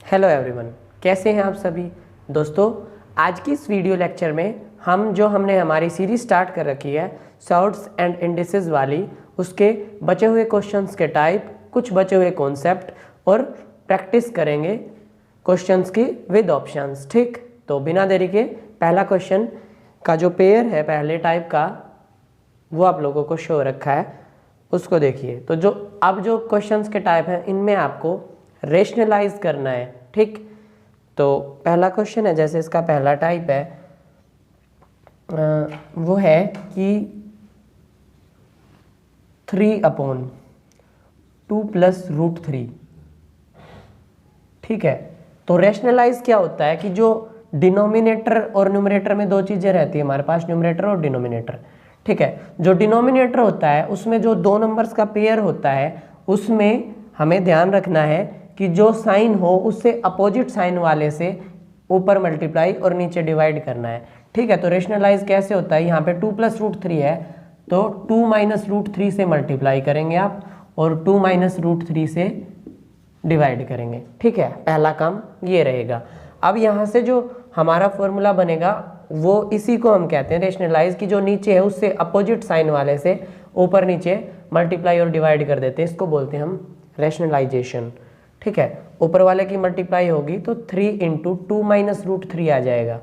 Hello everyone, कैसे हैं आप सभी दोस्तों। आज की इस वीडियो लेक्चर में हमने हमारी सीरीज स्टार्ट कर रखी है शॉर्ट्स एंड इंडिसेस वाली, उसके बचे हुए क्वेश्चंस के टाइप, कुछ बचे हुए कॉन्सेप्ट और प्रैक्टिस करेंगे क्वेश्चंस की विद ऑप्शंस। ठीक, तो बिना देरी के पहला क्वेश्चन का जो पेयर है पहले टाइप का वो आप लोगों को शो रखा है, उसको देखिए। तो जो क्वेश्चंस के टाइप हैं इनमें आपको रेशनलाइज करना है। ठीक, तो पहला क्वेश्चन है, जैसे इसका पहला टाइप है वो है कि 3/2 + √3। ठीक है, तो रेशनलाइज क्या होता है कि जो डिनोमिनेटर और न्यूमरेटर में दो चीज़ें रहती है हमारे पास, न्यूमरेटर और डिनोमिनेटर। ठीक है, जो डिनोमिनेटर होता है उसमें जो दो नंबर्स का पेयर होता है उसमें हमें ध्यान रखना है कि जो साइन हो उससे अपोजिट साइन वाले से ऊपर मल्टीप्लाई और नीचे डिवाइड करना है। ठीक है, तो रेशनलाइज कैसे होता है, यहाँ पे 2 + √3 है तो 2 - √3 से मल्टीप्लाई करेंगे आप और 2 - √3 से डिवाइड करेंगे। ठीक है, पहला काम ये रहेगा। अब यहाँ से जो हमारा फॉर्मूला बनेगा वो इसी को हम कहते हैं रेशनलाइज, की जो नीचे है उससे अपोजिट साइन वाले से ऊपर नीचे मल्टीप्लाई और डिवाइड कर देते हैं, इसको बोलते हैं हम रेशनलाइजेशन। ठीक है, ऊपर वाले की मल्टीप्लाई होगी तो 3 × 2 - √3 आ जाएगा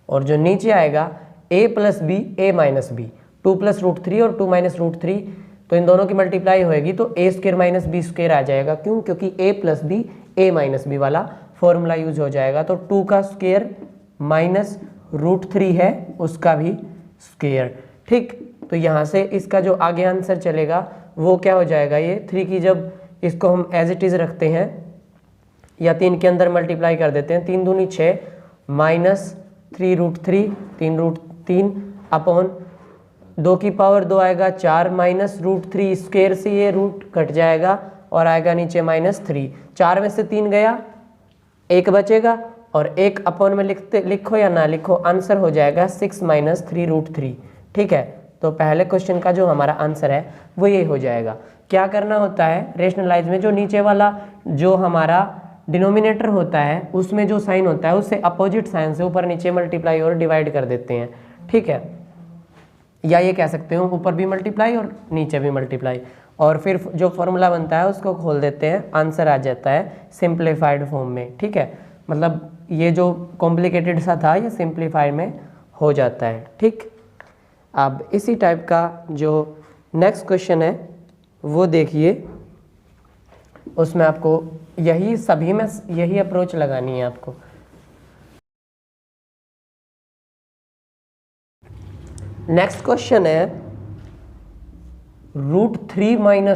और जो नीचे आएगा a + b a - b, 2 + √3 और 2 - √3, तो इन दोनों की मल्टीप्लाई होएगी तो a² - b² आ जाएगा। क्यों? क्योंकि a + b a - b वाला फॉर्मूला यूज हो जाएगा। तो 2 का स्क्वायर माइनस √3 है उसका भी स्क्वायर। ठीक, तो यहाँ से इसका जो आगे आंसर चलेगा वो क्या हो जाएगा, ये 3 की जब इसको हम एज इट इज़ रखते हैं या 3 के अंदर मल्टीप्लाई कर देते हैं, 3 दूनी 6 -3√3, 3√3 अपॉन 2 की पावर 2 आएगा 4 -√3 स्क्वायर से ये रूट कट जाएगा और आएगा नीचे -3। 4 में से 3 गया, 1 बचेगा और 1 अपॉन में लिखो या ना लिखो, आंसर हो जाएगा 6 - 3√3। ठीक है, तो पहले क्वेश्चन का जो हमारा आंसर है वो ये हो जाएगा। क्या करना होता है रेशनलाइज में, जो नीचे वाला जो हमारा डिनोमिनेटर होता है उसमें जो साइन होता है उससे अपोजिट साइन से ऊपर नीचे मल्टीप्लाई और डिवाइड कर देते हैं। ठीक है, या ये कह सकते हो ऊपर भी मल्टीप्लाई और नीचे भी मल्टीप्लाई, और फिर जो फॉर्मूला बनता है उसको खोल देते हैं, आंसर आ जाता है सिंप्लीफाइड फॉर्म में। ठीक है, मतलब ये जो कॉम्प्लिकेटेड सा था ये सिंप्लीफाइड में हो जाता है। ठीक, अब इसी टाइप का जो नेक्स्ट क्वेश्चन है वो देखिए, उसमें आपको यही सभी में यही अप्रोच लगानी है आपको। नेक्स्ट क्वेश्चन है √3 - 1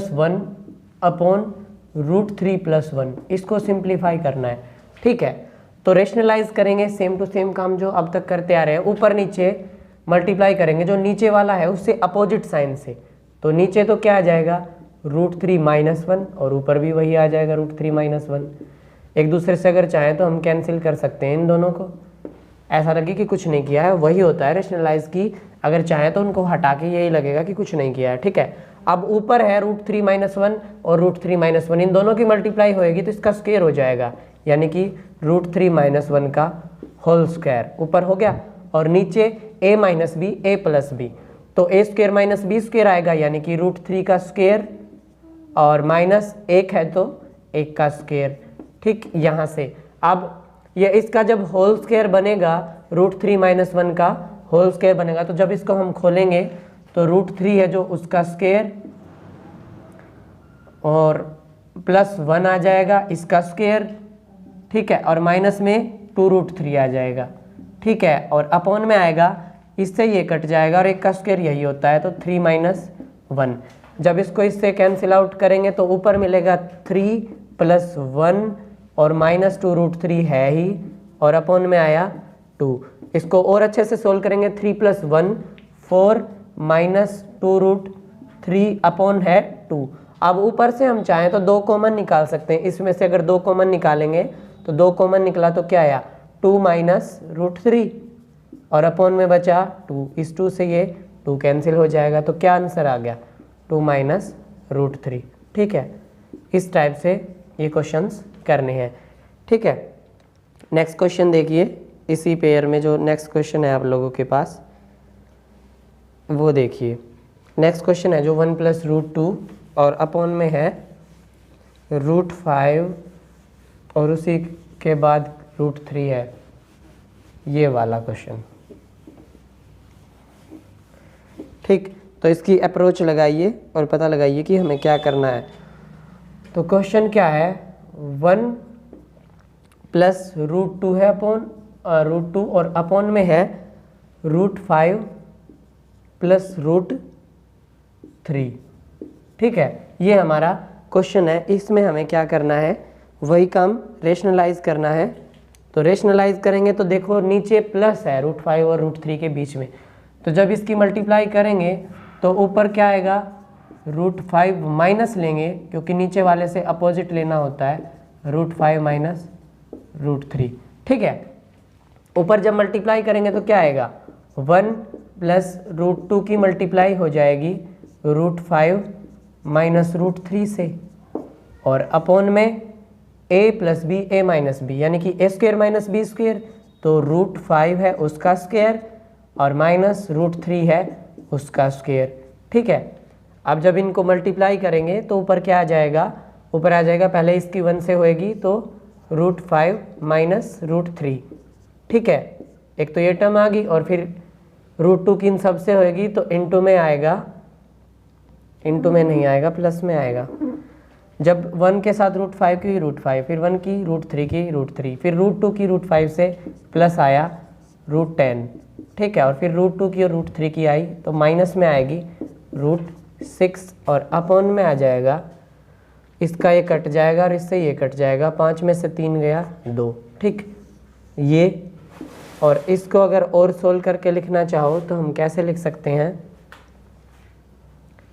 अपॉन √3 + 1, इसको सिंप्लीफाई करना है। ठीक है, तो रेशनलाइज करेंगे, सेम टू सेम काम जो अब तक करते आ रहे हैं, ऊपर नीचे मल्टीप्लाई करेंगे जो नीचे वाला है उससे अपोजिट साइन से। तो नीचे तो क्या आ जाएगा √3 - 1 और ऊपर भी वही आ जाएगा √3 - 1। एक दूसरे से अगर चाहें तो हम कैंसिल कर सकते हैं इन दोनों को, ऐसा लगे कि कुछ नहीं किया है, वही होता है रेशनलाइज की। अगर चाहें तो उनको हटा के यही लगेगा कि कुछ नहीं किया है। ठीक है, अब ऊपर है √3 - 1 और √3 - 1, इन दोनों की मल्टीप्लाई होएगी तो इसका स्क्वायर हो जाएगा, यानी कि √3 - 1 का होल स्क्वायर ऊपर हो गया और नीचे a - b a + b, तो a² - b² आएगा, यानी कि √3 का स्क्वायर और -1 है तो 1 का स्क्वायर। ठीक, यहाँ से अब ये इसका जब होल स्क्वायर बनेगा, √3 - 1 का होल स्क्वायर बनेगा, तो जब इसको हम खोलेंगे तो √3 है जो उसका स्क्वायर और +1 आ जाएगा इसका स्क्वायर। ठीक है, और माइनस में 2√3 आ जाएगा। ठीक है, और अपॉन में आएगा, इससे ये कट जाएगा और 1 का स्क्वायर यही होता है, तो 3 - 1। जब इसको इससे कैंसिल आउट करेंगे तो ऊपर मिलेगा 3 + 1 और -2√3 है ही, और अपॉन में आया 2। इसको और अच्छे से सोल्व करेंगे, 3 + 1 4 -2√3 अपॉन है 2। अब ऊपर से हम चाहें तो 2 कॉमन निकाल सकते हैं, इसमें से अगर 2 कॉमन निकालेंगे तो 2 कॉमन निकला तो क्या आया 2 - √3 और अपॉन में बचा 2, इस 2 से ये 2 कैंसिल हो जाएगा, तो क्या आंसर आ गया 2 - √3। ठीक है, इस टाइप से ये क्वेश्चंस करने हैं। ठीक है। नेक्स्ट क्वेश्चन देखिए, इसी पेयर में जो नेक्स्ट क्वेश्चन है आप लोगों के पास वो देखिए। नेक्स्ट क्वेश्चन है जो 1 + √2 और अपॉन में है √5 और उसी के बाद √3 है, ये वाला क्वेश्चन। ठीक, तो इसकी अप्रोच लगाइए और पता लगाइए कि हमें क्या करना है। तो क्वेश्चन क्या है, 1 + √2 है अपॉन √2 और अपॉन में है √5 + √3। ठीक है, ये हमारा क्वेश्चन है। इसमें हमें क्या करना है, वही काम रेशनलाइज करना है। तो रेशनलाइज करेंगे तो देखो नीचे प्लस है √5 और √3 के बीच में, तो जब इसकी मल्टीप्लाई करेंगे तो ऊपर क्या आएगा, √5 माइनस लेंगे क्योंकि नीचे वाले से अपोजिट लेना होता है, √5 - √3। ठीक है, ऊपर जब मल्टीप्लाई करेंगे तो क्या आएगा, 1 + √2 की मल्टीप्लाई हो जाएगी √5 - √3 से, और अपॉन में a + b a - b यानी कि a² - b², तो √5 है उसका स्क्वायर और माइनस √3 है उसका स्क्वायर। ठीक है, अब जब इनको मल्टीप्लाई करेंगे तो ऊपर क्या आ जाएगा, ऊपर आ जाएगा, पहले इसकी 1 से होएगी तो √5 - √3। ठीक है, एक तो ये टर्म आ गई और फिर √2 की इन सब से होएगी तो इनटू में आएगा, इनटू में नहीं आएगा, प्लस में आएगा। जब 1 के साथ √5 की √5, फिर 1 की √3 की √3, फिर √2 की √5 से प्लस आया √10। ठीक है, और फिर √2 की और √3 की आई तो माइनस में आएगी √6 और अपॉन में आ जाएगा, इसका ये कट जाएगा और इससे ये कट जाएगा, 5 में से 3 गया 2। ठीक, ये, और इसको अगर और सोल्व करके लिखना चाहो तो हम कैसे लिख सकते हैं,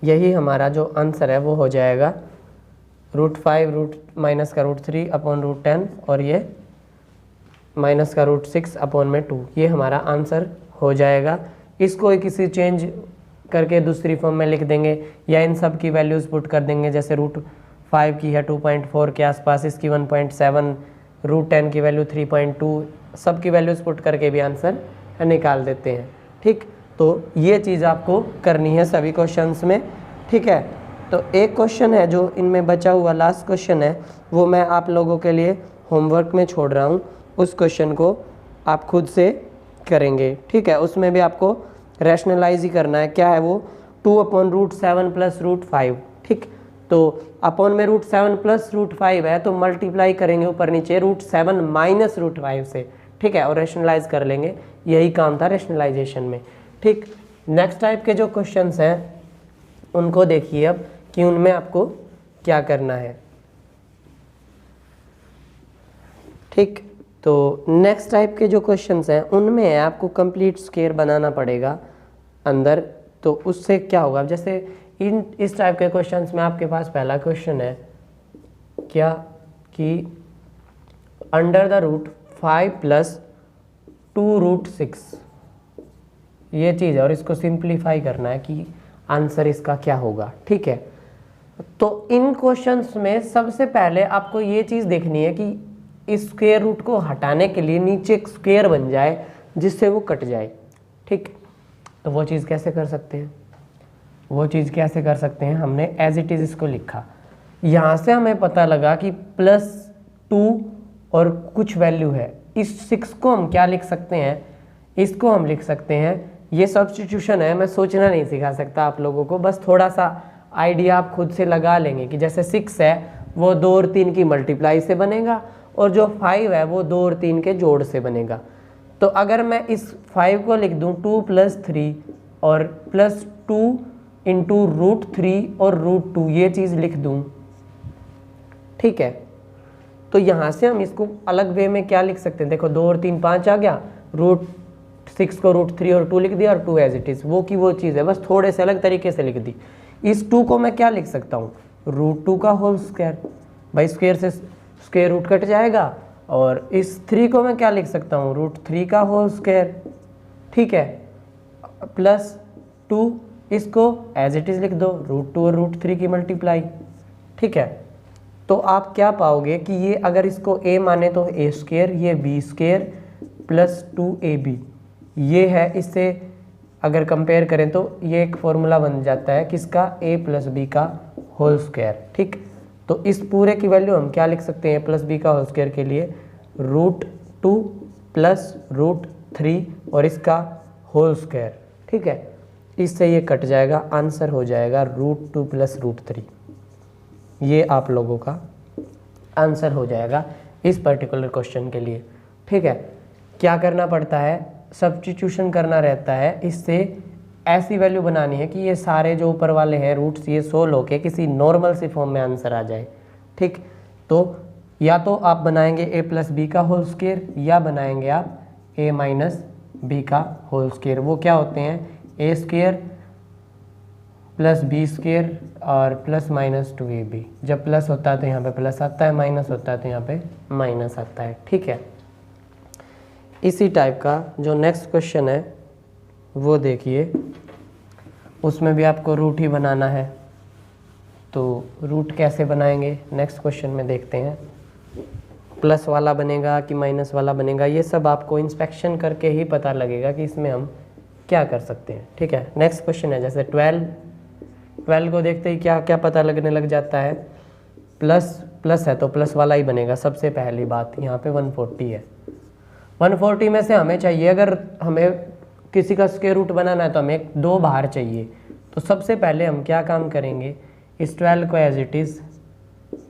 यही हमारा जो आंसर है वो हो जाएगा √5 माइनस का √3 अपॉन √10 और ये माइनस का √6 अपॉन में 2, ये हमारा आंसर हो जाएगा। इसको किसी चेंज करके दूसरी फॉर्म में लिख देंगे या इन सब की वैल्यूज़ पुट कर देंगे, जैसे √5 की है 2.4 के आसपास, इसकी 1.7, √10 की वैल्यू 3.2, सब की वैल्यूज़ पुट करके भी आंसर निकाल देते हैं। ठीक, तो ये चीज़ आपको करनी है सभी क्वेश्चंस में। ठीक है, तो एक क्वेश्चन है जो इनमें बचा हुआ लास्ट क्वेश्चन है, वो मैं आप लोगों के लिए होमवर्क में छोड़ रहा हूँ, उस क्वेश्चन को आप खुद से करेंगे। ठीक है, उसमें भी आपको रैशनलाइज ही करना है। क्या है वो, 2/√7 + √5। ठीक, तो अपॉन में √7 + √5 है तो मल्टीप्लाई करेंगे ऊपर नीचे √7 - √5 से। ठीक है, और रैशनलाइज कर लेंगे, यही काम था रैशनलाइजेशन में। ठीक, नेक्स्ट टाइप के जो क्वेश्चंस हैं उनको देखिए अब कि उनमें आपको क्या करना है। ठीक, तो नेक्स्ट टाइप के जो क्वेश्चंस हैं उनमें आपको कंप्लीट स्क्वायर बनाना पड़ेगा अंदर। तो उससे क्या होगा, जैसे इस टाइप के क्वेश्चंस में आपके पास पहला क्वेश्चन है क्या, कि अंडर द रूट 5 + 2√6, ये चीज़ है, और इसको सिंप्लीफाई करना है कि आंसर इसका क्या होगा। ठीक है, तो इन क्वेश्चंस में सबसे पहले आपको ये चीज़ देखनी है कि इस स्क्वायर रूट को हटाने के लिए नीचे एक स्क्वायर बन जाए जिससे वो कट जाए। ठीक, तो वो चीज़ कैसे कर सकते हैं, वो चीज़ कैसे कर सकते हैं, हमने एज इट इज़ इसको लिखा, यहाँ से हमें पता लगा कि +2 और कुछ वैल्यू है, इस 6 को हम क्या लिख सकते हैं, इसको हम लिख सकते हैं, ये सब्स्टिट्यूशन है, मैं सोचना नहीं सिखा सकता आप लोगों को, बस थोड़ा सा आइडिया आप खुद से लगा लेंगे कि जैसे 6 है वो 2 और 3 की मल्टीप्लाई से बनेगा और जो 5 है वो 2 और 3 के जोड़ से बनेगा। तो अगर मैं इस 5 को लिख दूं 2 + 3 और +2 × √3 और √2, ये चीज़ लिख दूं, ठीक है, तो यहाँ से हम इसको अलग वे में क्या लिख सकते हैं, देखो 2 और 3 5 आ गया, √6 को √3 और 2 लिख दिया और 2 एज इट इज़, वो की वो चीज़ है, बस थोड़े से अलग तरीके से लिख दी। इस 2 को मैं क्या लिख सकता हूँ, √2 का होल स्क्वायर, भाई स्क्वायर से स्क्वायर रूट कट जाएगा, और इस 3 को मैं क्या लिख सकता हूँ, √3 का होल स्क्वायर। ठीक है, +2, इसको एज इट इज़ लिख दो, √2 और √3 की मल्टीप्लाई। ठीक है, तो आप क्या पाओगे कि ये अगर इसको a माने तो a स्क्वायर, ये b स्क्वायर प्लस 2ab, ये है। इससे अगर कंपेयर करें तो ये एक फॉर्मूला बन जाता है किसका, a प्लस बी का होल स्क्वायर। ठीक, तो इस पूरे की वैल्यू हम क्या लिख सकते हैं, a प्लस बी का होल स्क्वायर के लिए √2 प्लस √3 और इसका होल स्क्वायर। ठीक है, इससे ये कट जाएगा, आंसर हो जाएगा √2 प्लस √3। ये आप लोगों का आंसर हो जाएगा इस पर्टिकुलर क्वेश्चन के लिए। ठीक है, क्या करना पड़ता है, सब्स्टिट्यूशन करना रहता है। इससे ऐसी वैल्यू बनानी है कि ये सारे जो ऊपर वाले हैं रूट्स ये सोल्व होके किसी नॉर्मल सी फॉर्म में आंसर आ जाए। ठीक, तो या तो आप बनाएंगे a प्लस बी का होल स्क्वायर या बनाएंगे आप a माइनस बी का होल स्क्वायर। वो क्या होते हैं, a square plus B square और प्लस माइनस 2ab। जब प्लस होता है तो यहाँ पे प्लस आता है, माइनस होता है तो यहाँ पे माइनस आता है। ठीक है, इसी टाइप का जो नेक्स्ट क्वेश्चन है वो देखिए, उसमें भी आपको रूट ही बनाना है। तो रूट कैसे बनाएंगे नेक्स्ट क्वेश्चन में देखते हैं। प्लस वाला बनेगा कि माइनस वाला बनेगा, ये सब आपको इंस्पेक्शन करके ही पता लगेगा कि इसमें हम क्या कर सकते हैं। ठीक है, नेक्स्ट क्वेश्चन है जैसे 12 को देखते ही क्या क्या पता लगने लग जाता है, प्लस है तो प्लस वाला ही बनेगा। सबसे पहली बात यहाँ पे 140 है, 140 में से हमें चाहिए, अगर हमें किसी का स्क्वायर रूट बनाना है तो हमें 2 बाहर चाहिए। तो सबसे पहले हम क्या काम करेंगे, इस 12 को एज इट इज़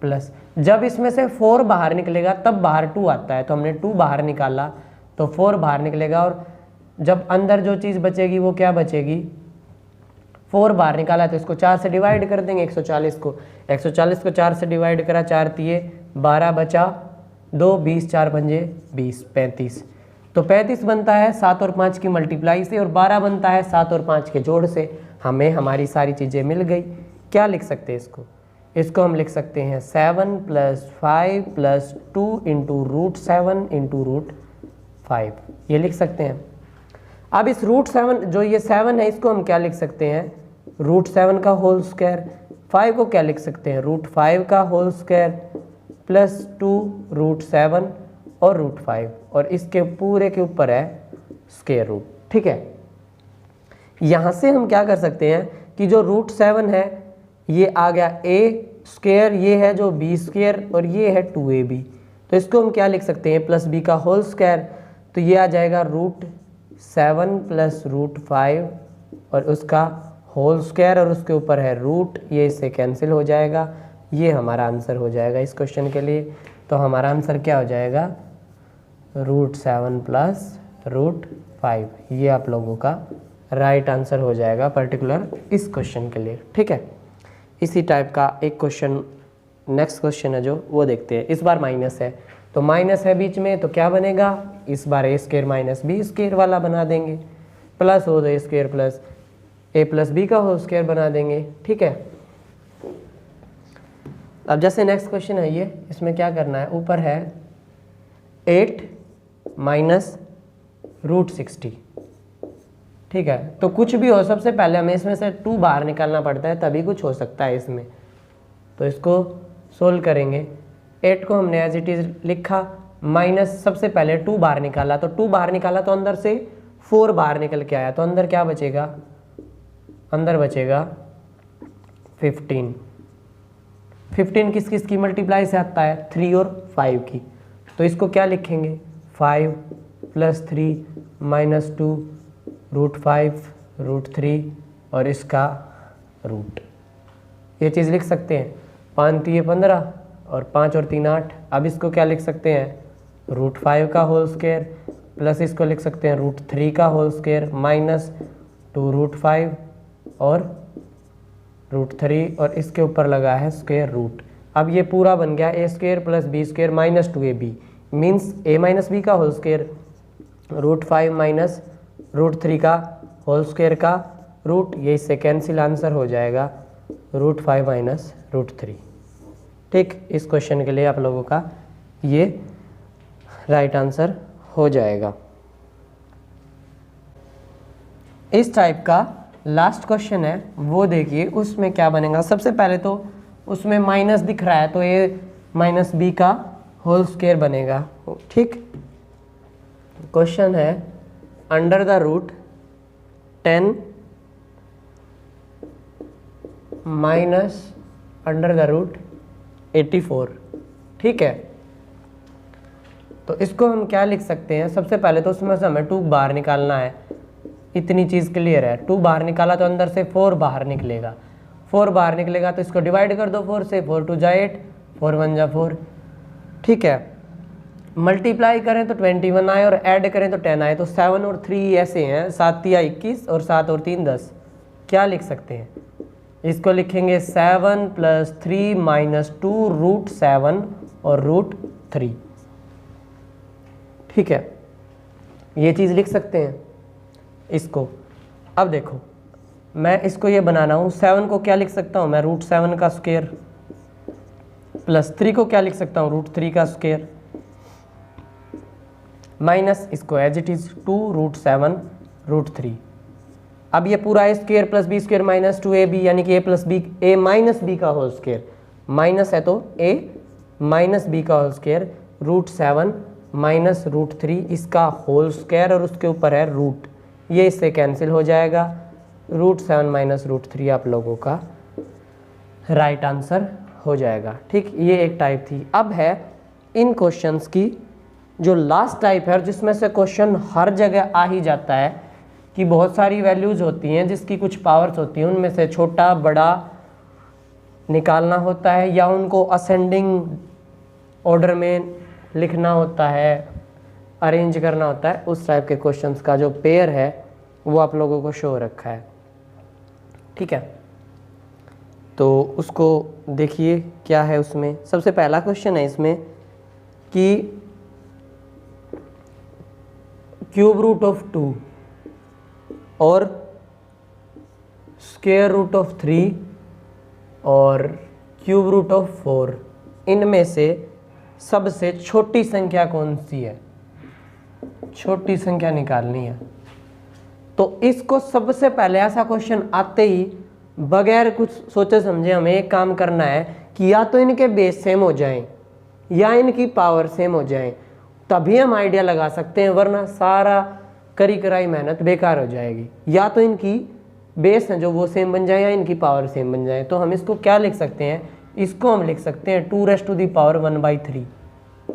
प्लस, जब इसमें से 4 बाहर निकलेगा तब बाहर 2 आता है, तो हमने 2 बाहर निकाला तो 4 बाहर निकलेगा, और जब अंदर जो चीज़ बचेगी वो क्या बचेगी, 4 बाहर निकाला तो इसको 4 से डिवाइड कर देंगे 140 को 4 से डिवाइड करा, 4 तिये 12 बचा 2, 20 4 पंजे 20, 35। तो 35 बनता है 7 और 5 की मल्टीप्लाई से, और 12 बनता है 7 और 5 के जोड़ से। हमें हमारी सारी चीज़ें मिल गई। क्या लिख सकते हैं इसको हम लिख सकते हैं 7 + 5 + 2 × √7 × √5, ये लिख सकते हैं। अब इस √7 जो ये 7 है इसको हम क्या लिख सकते हैं, √7 का होल स्क्वायर। 5 को क्या लिख सकते हैं, √5 का होल स्क्वायर प्लस 2 √7 और √5, और इसके पूरे के ऊपर है स्क्वायर रूट। ठीक है, यहाँ से हम क्या कर सकते हैं कि जो √7 है ये आ गया a स्क्वायर, ये है जो b स्क्वायर और ये है 2ab। तो इसको हम क्या लिख सकते हैं, प्लस b का होल स्क्वायर, तो ये आ जाएगा √7 प्लस √5 और उसका होल स्क्वायर, और उसके ऊपर है रूट, ये इससे कैंसिल हो जाएगा। ये हमारा आंसर हो जाएगा इस क्वेश्चन के लिए। तो हमारा आंसर क्या हो जाएगा, √7 प्लस √5। ये आप लोगों का राइट आंसर हो जाएगा पर्टिकुलर इस क्वेश्चन के लिए। ठीक है, इसी टाइप का एक क्वेश्चन नेक्स्ट क्वेश्चन है जो वो देखते हैं। इस बार माइनस है, तो माइनस है बीच में तो क्या बनेगा, इस बार a square minus B square वाला बना देंगे, प्लस हो तो a square plus a plus B का होल स्क्वायर बना देंगे। ठीक है, अब जैसे नेक्स्ट क्वेश्चन है ये, इसमें क्या करना है, ऊपर है 8 माइनस √60। ठीक है, तो कुछ भी हो, सबसे पहले हमें इसमें से 2 बाहर निकालना पड़ता है तभी कुछ हो सकता है इसमें। तो इसको सोल्व करेंगे, 8 को हमने एज इट इज़ लिखा, माइनस सबसे पहले 2 बाहर निकाला, तो 2 बाहर निकाला तो अंदर से 4 बाहर निकल के आया, तो अंदर क्या बचेगा, अंदर बचेगा 15। 15 किस किस की मल्टीप्लाई से आता है, 3 और 5 की। तो इसको क्या लिखेंगे, 5 + 3 - 2 √5 √3 और इसका रूट, ये चीज़ लिख सकते हैं। 5 × 3 = 15 और 5 और 3 8। अब इसको क्या लिख सकते हैं, √5 का होल स्क्वायर प्लस इसको लिख सकते हैं √3 का होल स्क्वायर माइनस 2 √5 और √3 और इसके ऊपर लगा है स्क्वायर रूट। अब ये पूरा बन गया a square plus b square minus 2ab means a minus B का होल स्क्वायर √5 माइनस √3 का होल स्क्वायर का रूट, ये इससे कैंसिल, आंसर हो जाएगा √5 माइनस √3। ठीक, इस क्वेश्चन के लिए आप लोगों का ये राइट आंसर हो जाएगा। इस टाइप का लास्ट क्वेश्चन है वो देखिए, उसमें क्या बनेगा। सबसे पहले तो उसमें माइनस दिख रहा है तो ये माइनस बी का होल स्क्वायर बनेगा। ठीक, क्वेश्चन है under the root 10 minus under the root 84। ठीक है, तो इसको हम क्या लिख सकते हैं, सबसे पहले तो उसमें से हमें 2 बाहर निकालना है। इतनी चीज़ क्लियर है, 2 बाहर निकाला तो अंदर से 4 बाहर निकलेगा, 4 बाहर निकलेगा तो इसको डिवाइड कर दो 4 से, 4 2 जा 8, 4 1 जा 4। ठीक है, मल्टीप्लाई करें तो 21 आए और ऐड करें तो 10 आए, तो 7 और 3 ऐसे हैं, 7 3 21 और 7 और 3 10। क्या लिख सकते हैं, इसको लिखेंगे 7 + 3 - 2 √7 और √3। ठीक है, ये चीज़ लिख सकते हैं इसको। अब देखो मैं इसको ये बनाना हूँ, 7 को क्या लिख सकता हूँ मैं, √7 का स्क्वायर, प्लस 3 को क्या लिख सकता हूँ, √3 का स्क्वायर, माइनस इसको एज इट इज़ 2 √7 √3। अब ये पूरा a square plus B square minus 2ab यानी कि a माइनस बी का होल स्क्वायर, माइनस है तो a माइनस बी का होल स्क्वायर √7 माइनस √3 इसका होल स्क्वायर और उसके ऊपर है रूट, ये इससे कैंसिल हो जाएगा। √7 माइनस √3 आप लोगों का राइट आंसर हो जाएगा। ठीक, ये एक टाइप थी। अब है इन क्वेश्चंस की जो लास्ट टाइप है, जिसमें से क्वेश्चन हर जगह आ ही जाता है कि बहुत सारी वैल्यूज़ होती हैं जिसकी कुछ पावर्स होती हैं, उनमें से छोटा बड़ा निकालना होता है या उनको असेंडिंग ऑर्डर में लिखना होता है, अरेंज करना होता है। उस टाइप के क्वेश्चंस का जो पेयर है वो आप लोगों को शो रखा है। ठीक है, तो उसको देखिए क्या है उसमें। सबसे पहला क्वेश्चन है इसमें कि क्यूब रूट ऑफ 2 और स्क्वायर रूट ऑफ 3 और क्यूब रूट ऑफ 4, इनमें से सबसे छोटी संख्या कौन सी है, छोटी संख्या निकालनी है। तो इसको सबसे पहले ऐसा क्वेश्चन आते ही बगैर कुछ सोचे समझे हमें एक काम करना है कि या तो इनके बेस सेम हो जाएं या इनकी पावर सेम हो जाएं, तभी हम आइडिया लगा सकते हैं, वरना सारा करी कराई मेहनत बेकार हो जाएगी। या तो इनकी बेस है जो वो सेम बन जाए या इनकी पावर सेम बन जाए। तो हम इसको क्या लिख सकते हैं, इसको हम लिख सकते हैं 2⁻⁴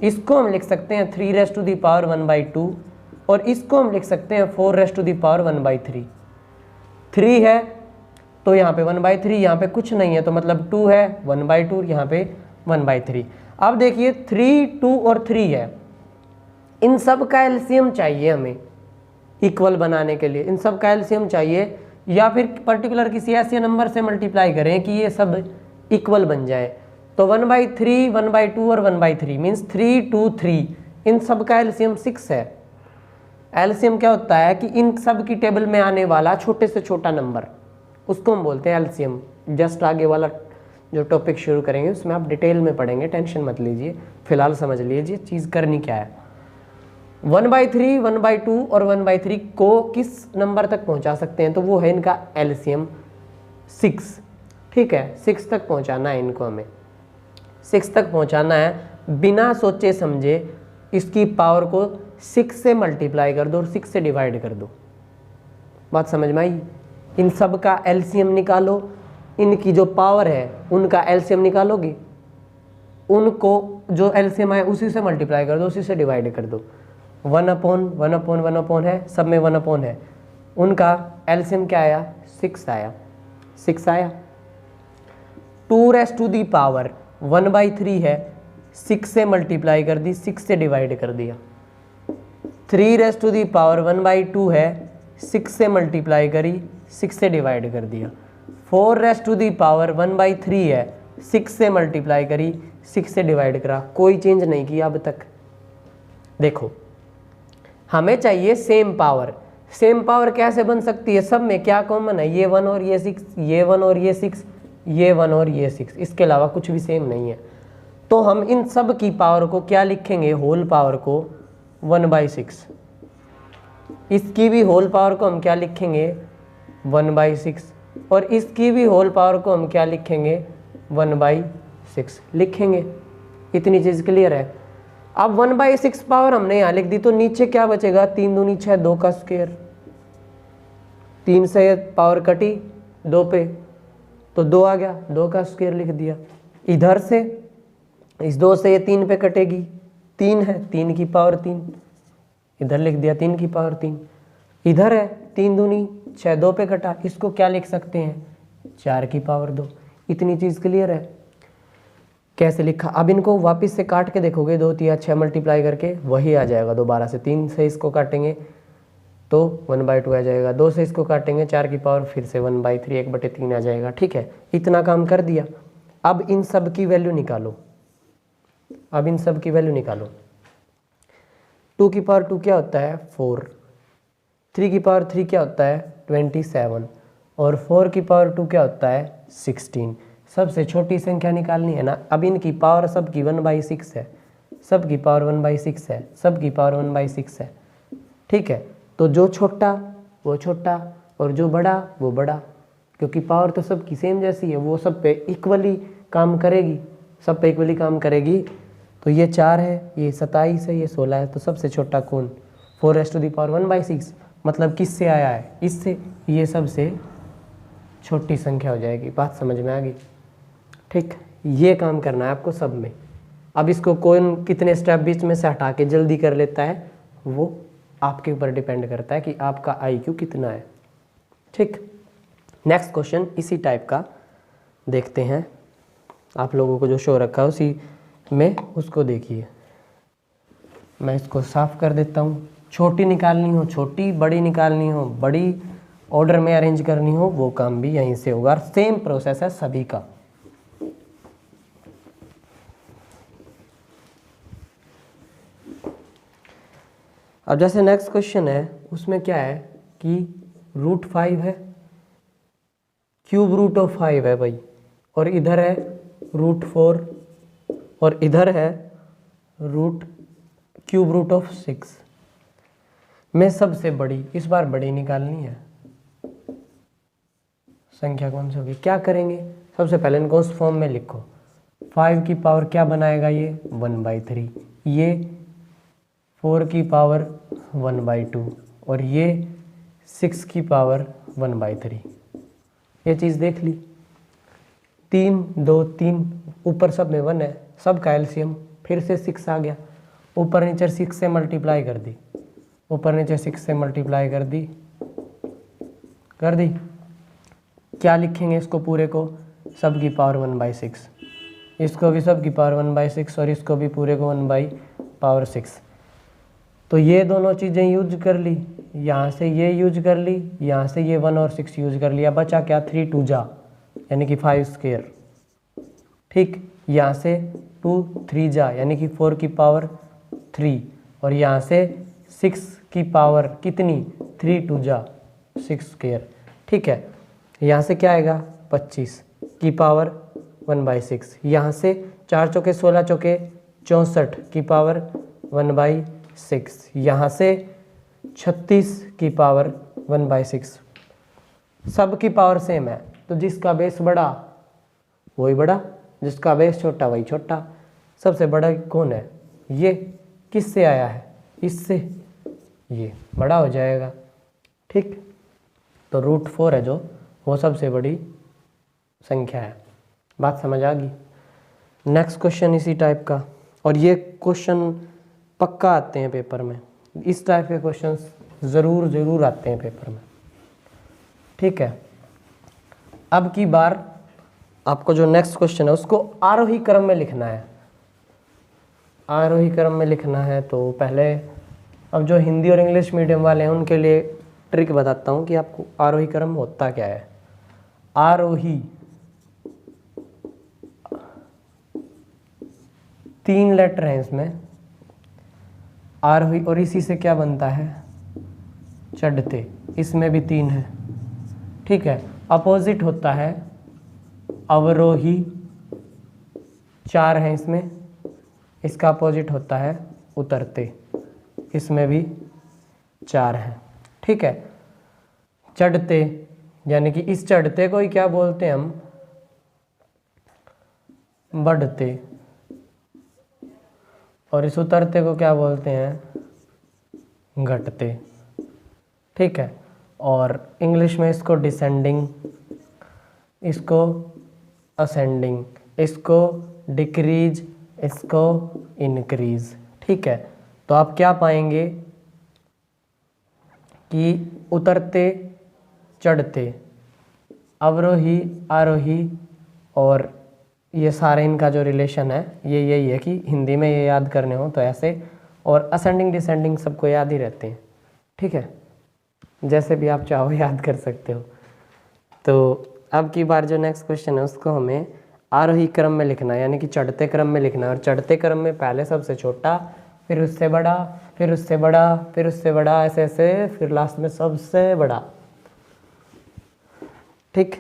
इसको हम लिख सकते हैं 3⁻⁴ और इसको हम लिख सकते हैं 4⁻⁴ 3 है तो यहाँ पे 1/3, यहाँ पे कुछ नहीं है तो मतलब 2 है 1/2, यहाँ पे 1/3। अब देखिए 3, 2 और 3 है, इन सब का एलसीएम चाहिए हमें इक्वल बनाने के लिए, इन सब का एलसीएम चाहिए या फिर पर्टिकुलर किसी ऐसे नंबर से मल्टीप्लाई करें कि ये सब इक्वल बन जाए। तो 1/3, 1/2 और 1/3 मीन्स 3, 2, 3, इन सब का एलसीएम 6 है। एलसीएम क्या होता है कि इन सब की टेबल में आने वाला छोटे से छोटा नंबर, उसको हम बोलते हैं एलसीएम। जस्ट आगे वाला जो टॉपिक शुरू करेंगे उसमें आप डिटेल में पढ़ेंगे, टेंशन मत लीजिए, फिलहाल समझ लीजिए चीज़ करनी क्या है। 1/3, 1/2 और 1/3 को किस नंबर तक पहुंचा सकते हैं, तो वो है इनका एलसीएम 6। ठीक है, 6 तक पहुंचाना है इनको, हमें 6 तक पहुंचाना है। बिना सोचे समझे इसकी पावर को 6 से मल्टीप्लाई कर दो और 6 से डिवाइड कर दो। बात समझ में आई? इन सब का एलसीएम निकालो, इनकी जो पावर है उनका एलसीएम निकालोगे, उनको जो एलसीएम आए उसी से मल्टीप्लाई कर दो, उसी से डिवाइड कर दो। 1/1/1 है, सब में 1 है, उनका एलसीएम क्या आया, 6 आया, 6 आया। 2⁻⁴ है, 6 से मल्टीप्लाई कर दी, 6 से डिवाइड कर दिया। 3⁻⁴ है, 6 से मल्टीप्लाई करी, 6 से डिवाइड कर दिया। 4⁻⁴ है, 6 से मल्टीप्लाई करी, 6 से डिवाइड करा, कोई चेंज नहीं किया अब तक। देखो हमें चाहिए सेम पावर। सेम पावर कैसे बन सकती है, सब में क्या कॉमन है, ये 1 और ये 6, ये 1 और ये 6, ये 1 और ये 6, इसके अलावा कुछ भी सेम नहीं है। तो हम इन सब की पावर को क्या लिखेंगे, होल पावर को 1/6। इसकी भी होल पावर को हम क्या लिखेंगे, 1/6, और इसकी भी होल पावर को हम क्या लिखेंगे, 1/6 लिखेंगे। इतनी चीज क्लियर है। अब 1/6 पावर हमने यहाँ लिख दी, तो नीचे क्या बचेगा, 3 दूनी 6, 2 का स्क्वायर, 3 से पावर कटी 2 पे तो 2 आ गया, 2 का स्क्वायर लिख दिया। इधर से इस 2 से ये 3 पे कटेगी, 3 है, 3 की पावर 3, इधर लिख दिया 3 की पावर 3। इधर है 3 दूनी 6, 2 पे कटा, इसको क्या लिख सकते हैं, 4 की पावर 2। इतनी चीज क्लियर है। कैसे लिखा, अब इनको वापस से काट के देखोगे, 2 3 6 मल्टीप्लाई करके वही आ जाएगा दोबारा से। 3 से इसको काटेंगे तो 1/2 आ जाएगा, 2 से इसको काटेंगे 4 की पावर फिर से 1/3, 1/3 आ जाएगा। ठीक है, इतना काम कर दिया। अब इन सब की वैल्यू निकालो, अब इन सब की वैल्यू निकालो। 2 की पावर 2 क्या होता है, 4, 3 की पावर 3 क्या होता है, 27, और 4 की पावर 2 क्या होता है, 16। सबसे छोटी संख्या निकालनी है ना। अब इनकी पावर सबकी 1/6 है, सबकी पावर 1/6 है, सबकी पावर 1/6 है। ठीक है, तो जो छोटा वो छोटा और जो बड़ा वो बड़ा, क्योंकि पावर तो सबकी सेम जैसी है, वो सब पे इक्वली काम करेगी, सब पे इक्वली काम करेगी। तो ये 4 है, ये 27 है, ये 16 है, तो सबसे छोटा कौन, 4⁻⁴ 1/6, मतलब किससे आया है, इससे। ये सबसे छोटी संख्या हो जाएगी। बात समझ में आ गई। ठीक, ये काम करना है आपको सब में। अब इसको कौन कितने स्टेप बीच में से हटा के जल्दी कर लेता है, वो आपके ऊपर डिपेंड करता है कि आपका IQ कितना है। ठीक, नेक्स्ट क्वेश्चन इसी टाइप का देखते हैं। आप लोगों को जो शो रखा है उसी में उसको देखिए। मैं इसको साफ कर देता हूँ। छोटी निकालनी हो छोटी, बड़ी निकालनी हो बड़ी, ऑर्डर में अरेंज करनी हो वो काम भी यहीं से होगा। सेम प्रोसेस है सभी का। अब जैसे नेक्स्ट क्वेश्चन है, उसमें क्या है कि √5 है, क्यूब रूट ऑफ 5 है भाई, और इधर है √4, और इधर है क्यूब रूट ऑफ 6 में सबसे बड़ी, इस बार बड़ी निकालनी है। संख्या कौन सी होगी, क्या करेंगे, सबसे पहले इनको उस फॉर्म में लिखो। 5 की पावर क्या बनाएगा, ये 1/3, ये 4 की पावर 1/2, और ये 6 की पावर 1/3। ये चीज़ देख ली। 3 2 3, ऊपर सब में 1 है, सब का एलसीएम फिर से 6 आ गया, ऊपर नीचे 6 से मल्टीप्लाई कर दी, ऊपर नीचे 6 से मल्टीप्लाई कर दी, क्या लिखेंगे इसको पूरे को, सब की पावर 1/6, इसको भी सब की पावर 1/6, और इसको भी पूरे को 1/6। तो ये दोनों चीज़ें यूज कर ली, यहाँ से ये यूज कर ली, यहाँ से ये 1 और 6 यूज कर लिया, बचा क्या, 3 2 जा यानी कि 5 स्क्वायर। ठीक, यहाँ से 2 3 जा यानी कि 4 की पावर 3, और यहाँ से 6 की पावर कितनी, 3 2 जा 6 स्क्वायर। ठीक है, यहाँ से क्या आएगा, 25 की पावर 1/6, यहाँ से 4 चौके 16 चौके 64 की पावर 1/6, यहाँ से 36 की पावर 1/6। सब की पावर सेम है, तो जिसका बेस बड़ा वही बड़ा, जिसका बेस छोटा वही छोटा। सबसे बड़ा कौन है, ये किससे आया है, इससे, ये बड़ा हो जाएगा। ठीक, तो √4 है जो वो सबसे बड़ी संख्या है। बात समझ आ गई। नेक्स्ट क्वेश्चन इसी टाइप का, और ये क्वेश्चन पक्का आते हैं पेपर में, इस टाइप के क्वेश्चंस ज़रूर आते हैं पेपर में। ठीक है, अब की बार आपको जो नेक्स्ट क्वेश्चन है उसको आरोही क्रम में लिखना है। आरोही क्रम में लिखना है तो पहले, अब जो हिंदी और इंग्लिश मीडियम वाले हैं उनके लिए ट्रिक बताता हूँ कि आपको आरोही क्रम होता क्या है। आरोही 3 लेटर हैं इसमें, आरोही, और इसी से क्या बनता है, चढ़ते, इसमें भी 3 है। ठीक है, अपोजिट होता है अवरोही, 4 हैं इसमें, इसका अपोजिट होता है उतरते, इसमें भी 4 हैं। ठीक है, चढ़ते यानी कि इस चढ़ते को ही क्या बोलते हैं हम, बढ़ते, और इस उतरते को क्या बोलते हैं? घटते। ठीक है, और इंग्लिश में इसको डिसेंडिंग, इसको असेंडिंग, इसको डिक्रीज, इसको इंक्रीज। ठीक है, तो आप क्या पाएंगे कि उतरते, चढ़ते, अवरोही, आरोही, और ये सारे इनका जो रिलेशन है ये यही है कि हिंदी में ये याद करने हो तो ऐसे, और असेंडिंग डिसेंडिंग सबको याद ही रहते हैं। ठीक है, जैसे भी आप चाहो याद कर सकते हो। तो अब की बार जो नेक्स्ट क्वेश्चन है उसको हमें आरोही क्रम में लिखना है, यानी कि चढ़ते क्रम में लिखना है। और चढ़ते क्रम में पहले सबसे छोटा, फिर उससे बड़ा, फिर उससे बड़ा, फिर उससे बड़ा, ऐसे ऐसे, फिर लास्ट में सबसे बड़ा। ठीक,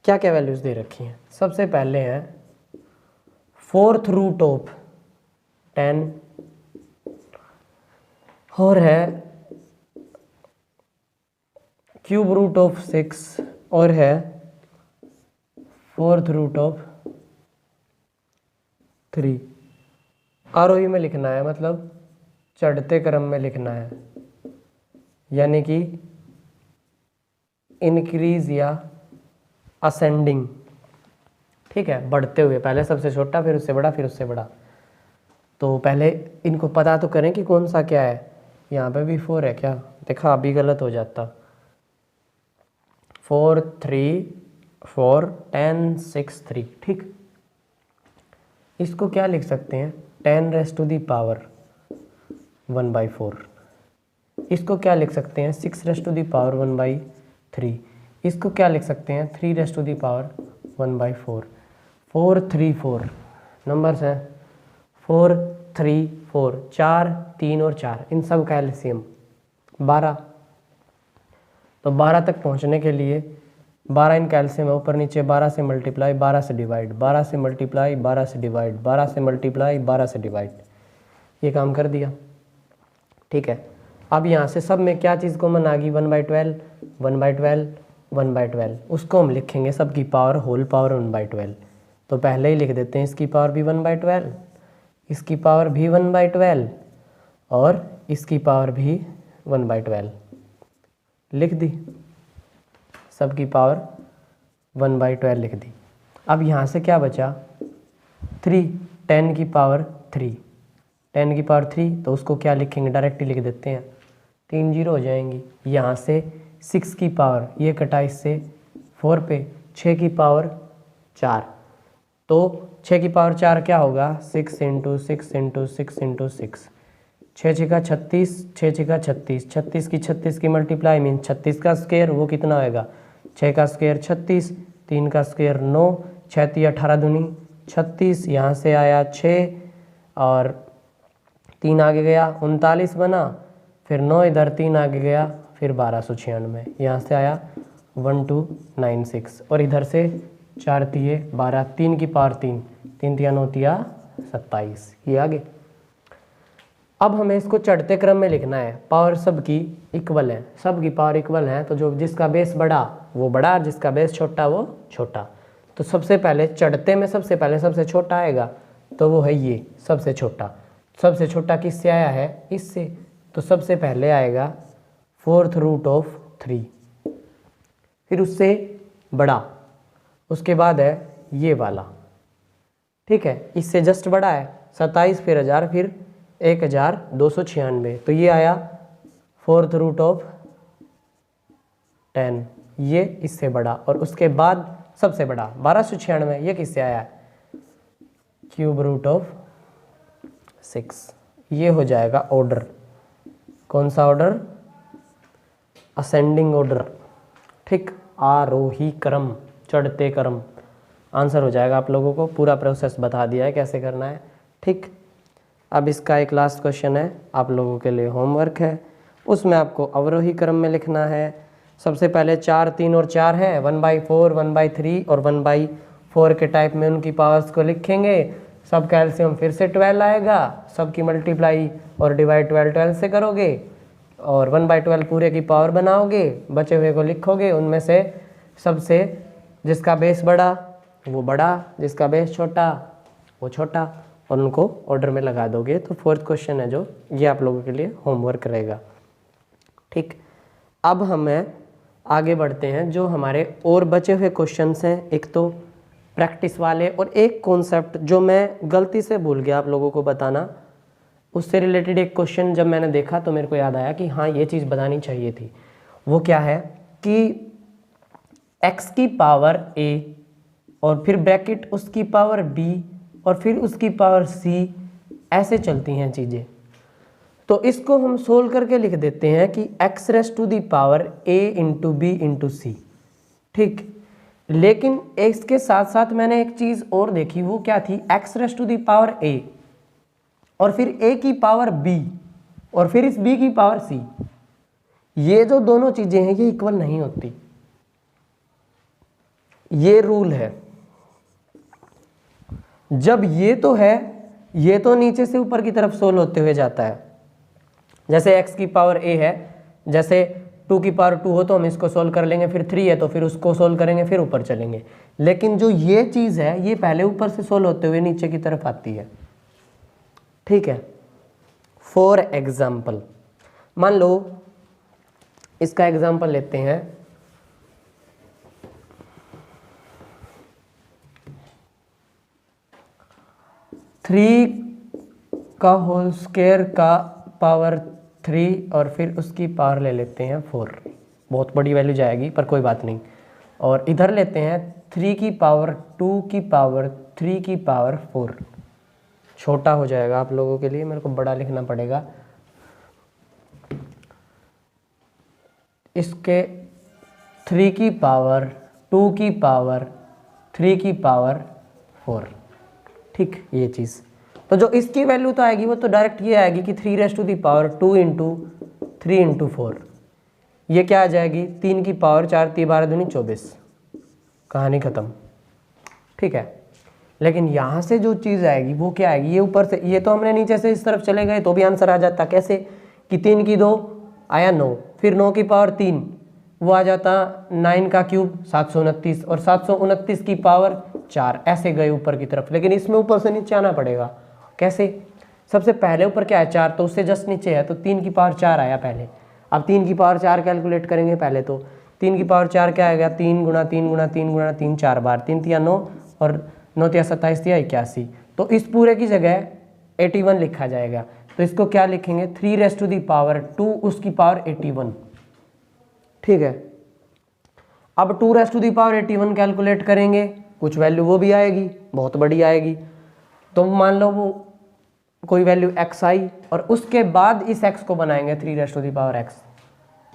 क्या क्या वैल्यूज दे रखी हैं? सबसे पहले है 4th रूट ऑफ 10, और है क्यूब रूट ऑफ 6, और है 4th रूट ऑफ 3। आरोही में लिखना है, मतलब चढ़ते क्रम में लिखना है, यानी कि इंक्रीज या असेंडिंग। ठीक है, बढ़ते हुए, पहले सबसे छोटा, फिर उससे बड़ा, फिर उससे बड़ा। तो पहले इनको पता तो करें कि कौन सा क्या है। यहाँ पे भी 4 है क्या? देखा, अभी गलत हो जाता। 4 3 4 10 6 3। ठीक, इसको क्या लिख सकते हैं? 10 रेज़ टू दी पावर 1/4। इसको क्या लिख सकते हैं? 6 रेज़ टू दी पावर 1/3। इसको क्या लिख सकते हैं? 3 raise to the power 1/4। 4 3 4 numbers हैं। 4 3 4, 4 3 और 4, इन सब का एलसीएम 12। तो 12 तक पहुंचने के लिए 12 इनका एलसीएम है, ऊपर नीचे 12 से मल्टीप्लाई, 12 से डिवाइड, 12 से मल्टीप्लाई, 12 से डिवाइड, 12 से मल्टीप्लाई, 12 से डिवाइड। ये काम कर दिया। ठीक है, अब यहाँ से सब में क्या चीज़ कॉमन आ गई? 1/12 1/12 1/12। उसको हम लिखेंगे सबकी पावर होल पावर 1/12। तो पहले ही लिख देते हैं, इसकी पावर भी 1/12, इसकी पावर भी 1/12, और इसकी पावर भी 1/12 लिख दी। सबकी पावर 1/12 लिख दी। अब यहाँ से क्या बचा? 3, 10 की पावर 3, 10 की पावर 3, तो उसको क्या लिखेंगे? डायरेक्ट ही लिख देते हैं, 3 0 हो जाएंगी। यहाँ से 6 की पावर, ये कटा इससे 4 पे, 6 की पावर 4, तो 6 की पावर 4 क्या होगा? 6 × 6 × 6 × 6, 6 6 का 36, 6 6 का 36, 36 की मल्टीप्लाई मीन 36 का स्क्वायर, वो कितना होएगा? 6 का स्क्वायर 36, 3 का स्क्वायर 9, 6 3 18 दूनी 36, यहाँ से आया 6 और 3 आगे गया 39 बना, फिर 9 इधर 3 आगे गया, फिर 1296, यहाँ से आया 1296, और इधर से 4 3 12, 3 की पावर 3, 3 3 9 3 27, ये आगे। अब हमें इसको चढ़ते क्रम में लिखना है। पावर सबकी इक्वल है, सबकी पावर इक्वल है, तो जो जिसका बेस बड़ा वो बड़ा, जिसका बेस छोटा वो छोटा। तो सबसे पहले चढ़ते में सबसे पहले सबसे छोटा आएगा, तो वो है ये सबसे छोटा। सबसे छोटा किससे आया है? इससे। तो सबसे पहले आएगा 4th रूट ऑफ 3, फिर उससे बड़ा, उसके बाद है ये वाला। ठीक है, इससे जस्ट बड़ा है 27, फिर 1000, फिर 1296, तो ये आया 4th रूट ऑफ 10, ये इससे बड़ा। और उसके बाद सबसे बड़ा 1296, ये किससे आया है? Cube root of 6। ये हो जाएगा ऑर्डर, कौन सा ऑर्डर? Ascending order. ठीक, आरोही क्रम, चढ़ते क्रम। आंसर हो जाएगा आप लोगों को, पूरा प्रोसेस बता दिया है कैसे करना है। ठीक, अब इसका एक लास्ट क्वेश्चन है, आप लोगों के लिए होमवर्क है, उसमें आपको अवरोही क्रम में लिखना है। सबसे पहले 4 3 और 4 है, 1/4 1/3 और 1/4 के टाइप में उनकी पावर्स को लिखेंगे। सब का एलसीएम फिर से 12 आएगा, सबकी मल्टीप्लाई और डिवाइड 12 से करोगे, और 1/12 पूरे की पावर बनाओगे, बचे हुए को लिखोगे। उनमें से सबसे जिसका बेस बड़ा वो बड़ा, जिसका बेस छोटा वो छोटा, और उनको ऑर्डर में लगा दोगे। तो फोर्थ क्वेश्चन है जो, ये आप लोगों के लिए होमवर्क रहेगा। ठीक, अब हमें आगे बढ़ते हैं। जो हमारे और बचे हुए क्वेश्चंस हैं, एक तो प्रैक्टिस वाले और एक कॉन्सेप्ट जो मैं गलती से भूल गया आप लोगों को बताना, उससे रिलेटेड एक क्वेश्चन जब मैंने देखा तो मेरे को याद आया कि हाँ ये चीज़ बतानी चाहिए थी। वो क्या है कि x की पावर a और फिर ब्रैकेट उसकी पावर b और फिर उसकी पावर c, ऐसे चलती हैं चीज़ें। तो इसको हम सोल्व करके लिख देते हैं कि x raise to the power a into B into C. ठीक, लेकिन इसके साथ साथ मैंने एक चीज़ और देखी, वो क्या थी, x raise to the power a और फिर a की पावर b और फिर इस b की पावर c। ये जो दोनों चीज़ें हैं ये इक्वल नहीं होती, ये रूल है। जब ये तो है, ये तो नीचे से ऊपर की तरफ सोल्व होते हुए जाता है। जैसे x की पावर a है, जैसे 2 की पावर 2 हो तो हम इसको सोल्व कर लेंगे, फिर 3 है तो फिर उसको सोल्व करेंगे, फिर ऊपर चलेंगे। लेकिन जो ये चीज़ है ये पहले ऊपर से सोल्व होते हुए नीचे की तरफ आती है। ठीक है, फॉर एग्जाम्पल मान लो इसका एग्जाम्पल लेते हैं, थ्री का होल स्क्वायर का पावर 3 और फिर उसकी पावर ले लेते हैं 4। बहुत बड़ी वैल्यू जाएगी पर कोई बात नहीं। और इधर लेते हैं 3 की पावर 2 की पावर 3 की पावर 4। छोटा हो जाएगा आप लोगों के लिए, मेरे को बड़ा लिखना पड़ेगा। इसके 3 की पावर 2 की पावर 3 की पावर 4। ठीक, ये चीज़ तो जो इसकी वैल्यू तो आएगी वो तो डायरेक्ट ये आएगी कि 3 raise to the power 2 into 3 into 4। ये क्या आ जाएगी, 3 की पावर 4, 3 12 दूनी 24, कहानी ख़त्म। ठीक है, लेकिन यहाँ से जो चीज़ आएगी वो क्या आएगी, ये ऊपर से, ये तो हमने नीचे से इस तरफ चले गए तो भी आंसर आ जाता। कैसे कि 3 की 2 आया 9, फिर 9 की पावर 3 वो आ जाता 9 का क्यूब 729 और 729 की पावर 4, ऐसे गए ऊपर की तरफ। लेकिन इसमें ऊपर से नीचे आना पड़ेगा। कैसे, सबसे पहले ऊपर क्या है 4, तो उससे जस्ट नीचे है तो 3 की पावर 4 आया पहले। अब 3 की पावर 4 कैलकुलेट करेंगे पहले, तो 3 की पावर 4 क्या आएगा, 3 गुणा 3 गुणा 3 गुणा 3 4 बार, 3 तिया 9 और 9 तिया 27 तिया 81। तो इस पूरे की जगह 81 लिखा जाएगा। तो इसको क्या लिखेंगे, 3 रेस टू दी पावर 2 उसकी पावर 81। ठीक है, अब 2 raise to the power 81 calculate करेंगे, कुछ वैल्यू वो भी आएगी, बहुत बड़ी आएगी। तो मान लो वो कोई वैल्यू x आई और उसके बाद इस x को बनाएंगे 3 raise to the power x।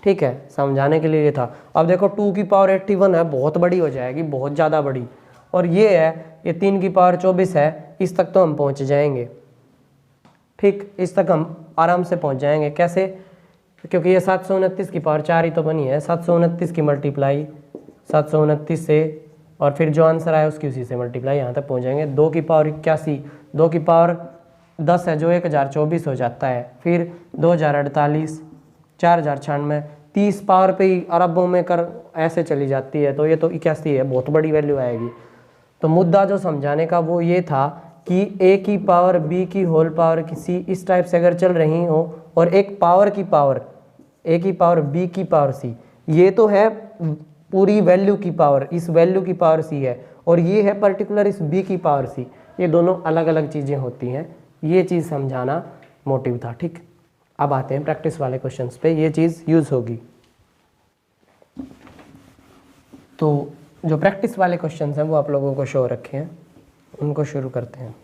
ठीक है, समझाने के लिए ये था। अब देखो 2 की पावर 81 है, बहुत बड़ी हो जाएगी, बहुत ज़्यादा बड़ी। और ये है, ये 3 की पावर 24 है, इस तक तो हम पहुंच जाएंगे। ठीक, इस तक हम आराम से पहुंच जाएंगे। कैसे, क्योंकि ये 729 की पावर 4 ही तो बनी है, 729 की मल्टीप्लाई 729 से और फिर जो आंसर आया उसकी उसी से मल्टीप्लाई, यहाँ तक पहुँच जाएंगे। 2 की पावर 81, 2 की पावर 10 है जो 1024 हो जाता है, फिर 2048, 4096, 30 पावर पे ही अरबों में कर ऐसे चली जाती है, तो ये तो 81 है, बहुत बड़ी वैल्यू आएगी। तो मुद्दा जो समझाने का वो ये था कि a की पावर b की होल पावर की c, इस टाइप से अगर चल रही हो और एक पावर की पावर a की पावर b की पावर c, ये तो है पूरी वैल्यू की पावर, इस वैल्यू की पावर c है, और ये है पर्टिकुलर इस b की पावर c, ये दोनों अलग अलग चीज़ें होती हैं। ये चीज़ समझाना मोटिव था। ठीक, अब आते हैं प्रैक्टिस वाले क्वेश्चंस पे, ये चीज़ यूज़ होगी। तो जो प्रैक्टिस वाले क्वेश्चंस हैं वो आप लोगों को शो रखे हैं, उनको शुरू करते हैं।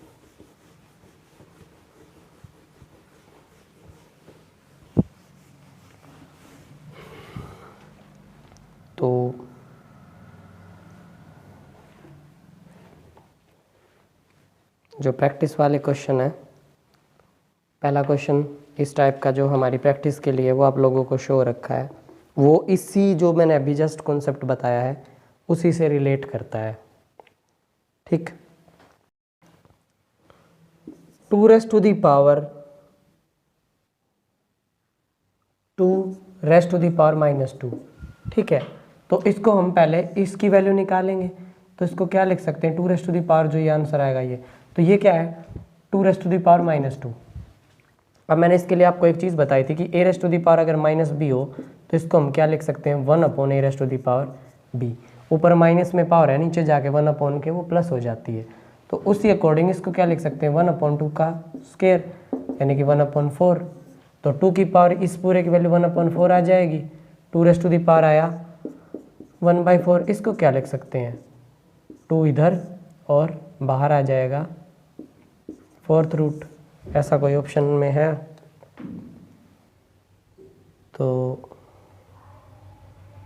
तो जो प्रैक्टिस वाले क्वेश्चन है, पहला क्वेश्चन इस टाइप का जो हमारी प्रैक्टिस के लिए वो आप लोगों को शो रखा है, वो इसी जो मैंने अभी जस्ट कॉन्सेप्ट बताया है उसी से रिलेट करता है। ठीक, 2 raise to the power 2 raise to the power -2। ठीक है, तो इसको हम पहले इसकी वैल्यू निकालेंगे, तो इसको क्या लिख सकते हैं, 2 रेस टू दी पावर, जो ये आंसर आएगा ये, तो ये क्या है 2 रेस्ट टू द पावर -2। अब मैंने इसके लिए आपको एक चीज़ बताई थी कि a raised to the power अगर -b हो तो इसको हम क्या लिख सकते हैं, 1/a raised to the power b। ऊपर माइनस में पावर है, नीचे जाके 1 के वो प्लस हो जाती है, तो उसी अकॉर्डिंग इसको क्या लिख सकते हैं, 1/2 का स्क्वायर यानी कि 1/4। तो 2 की पावर इस पूरे की वैल्यू 1/4 आ जाएगी। 2 रेस्ट टू द पावर आया 1/4। इसको क्या लिख सकते हैं, 2 इधर और बाहर आ जाएगा 4th रूट। ऐसा कोई ऑप्शन में है तो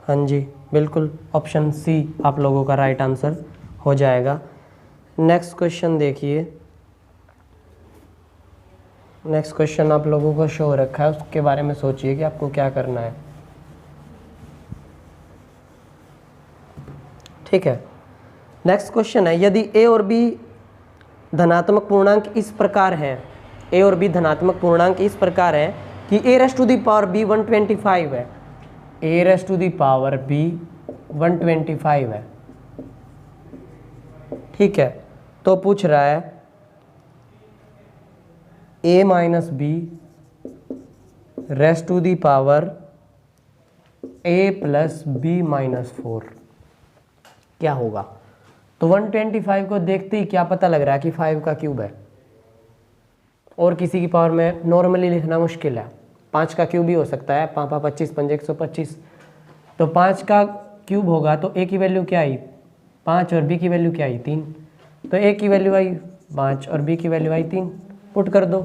हाँ जी बिल्कुल, ऑप्शन सी आप लोगों का राइट आंसर हो जाएगा। नेक्स्ट क्वेश्चन देखिए। नेक्स्ट क्वेश्चन आप लोगों को शो रखा है, उसके बारे में सोचिए कि आपको क्या करना है। ठीक है, नेक्स्ट क्वेश्चन है, यदि a और b धनात्मक पूर्णांक इस प्रकार हैं, a और b धनात्मक पूर्णांक इस प्रकार है कि a raised to the power b 125 है, a raised to the power b 125 है। ठीक है, तो पूछ रहा है a minus b raised to the power a plus b minus 4 क्या होगा। तो 125 को देखते ही क्या पता लग रहा है कि 5 का क्यूब है, और किसी की पावर में नॉर्मली लिखना मुश्किल है। 5 का क्यूब भी हो सकता है, 5 5 25 5 125। तो 5 का क्यूब होगा तो a की वैल्यू क्या आई 5 और b की वैल्यू क्या आई 3। तो a की वैल्यू आई 5 और b की वैल्यू आई 3। पुट कर दो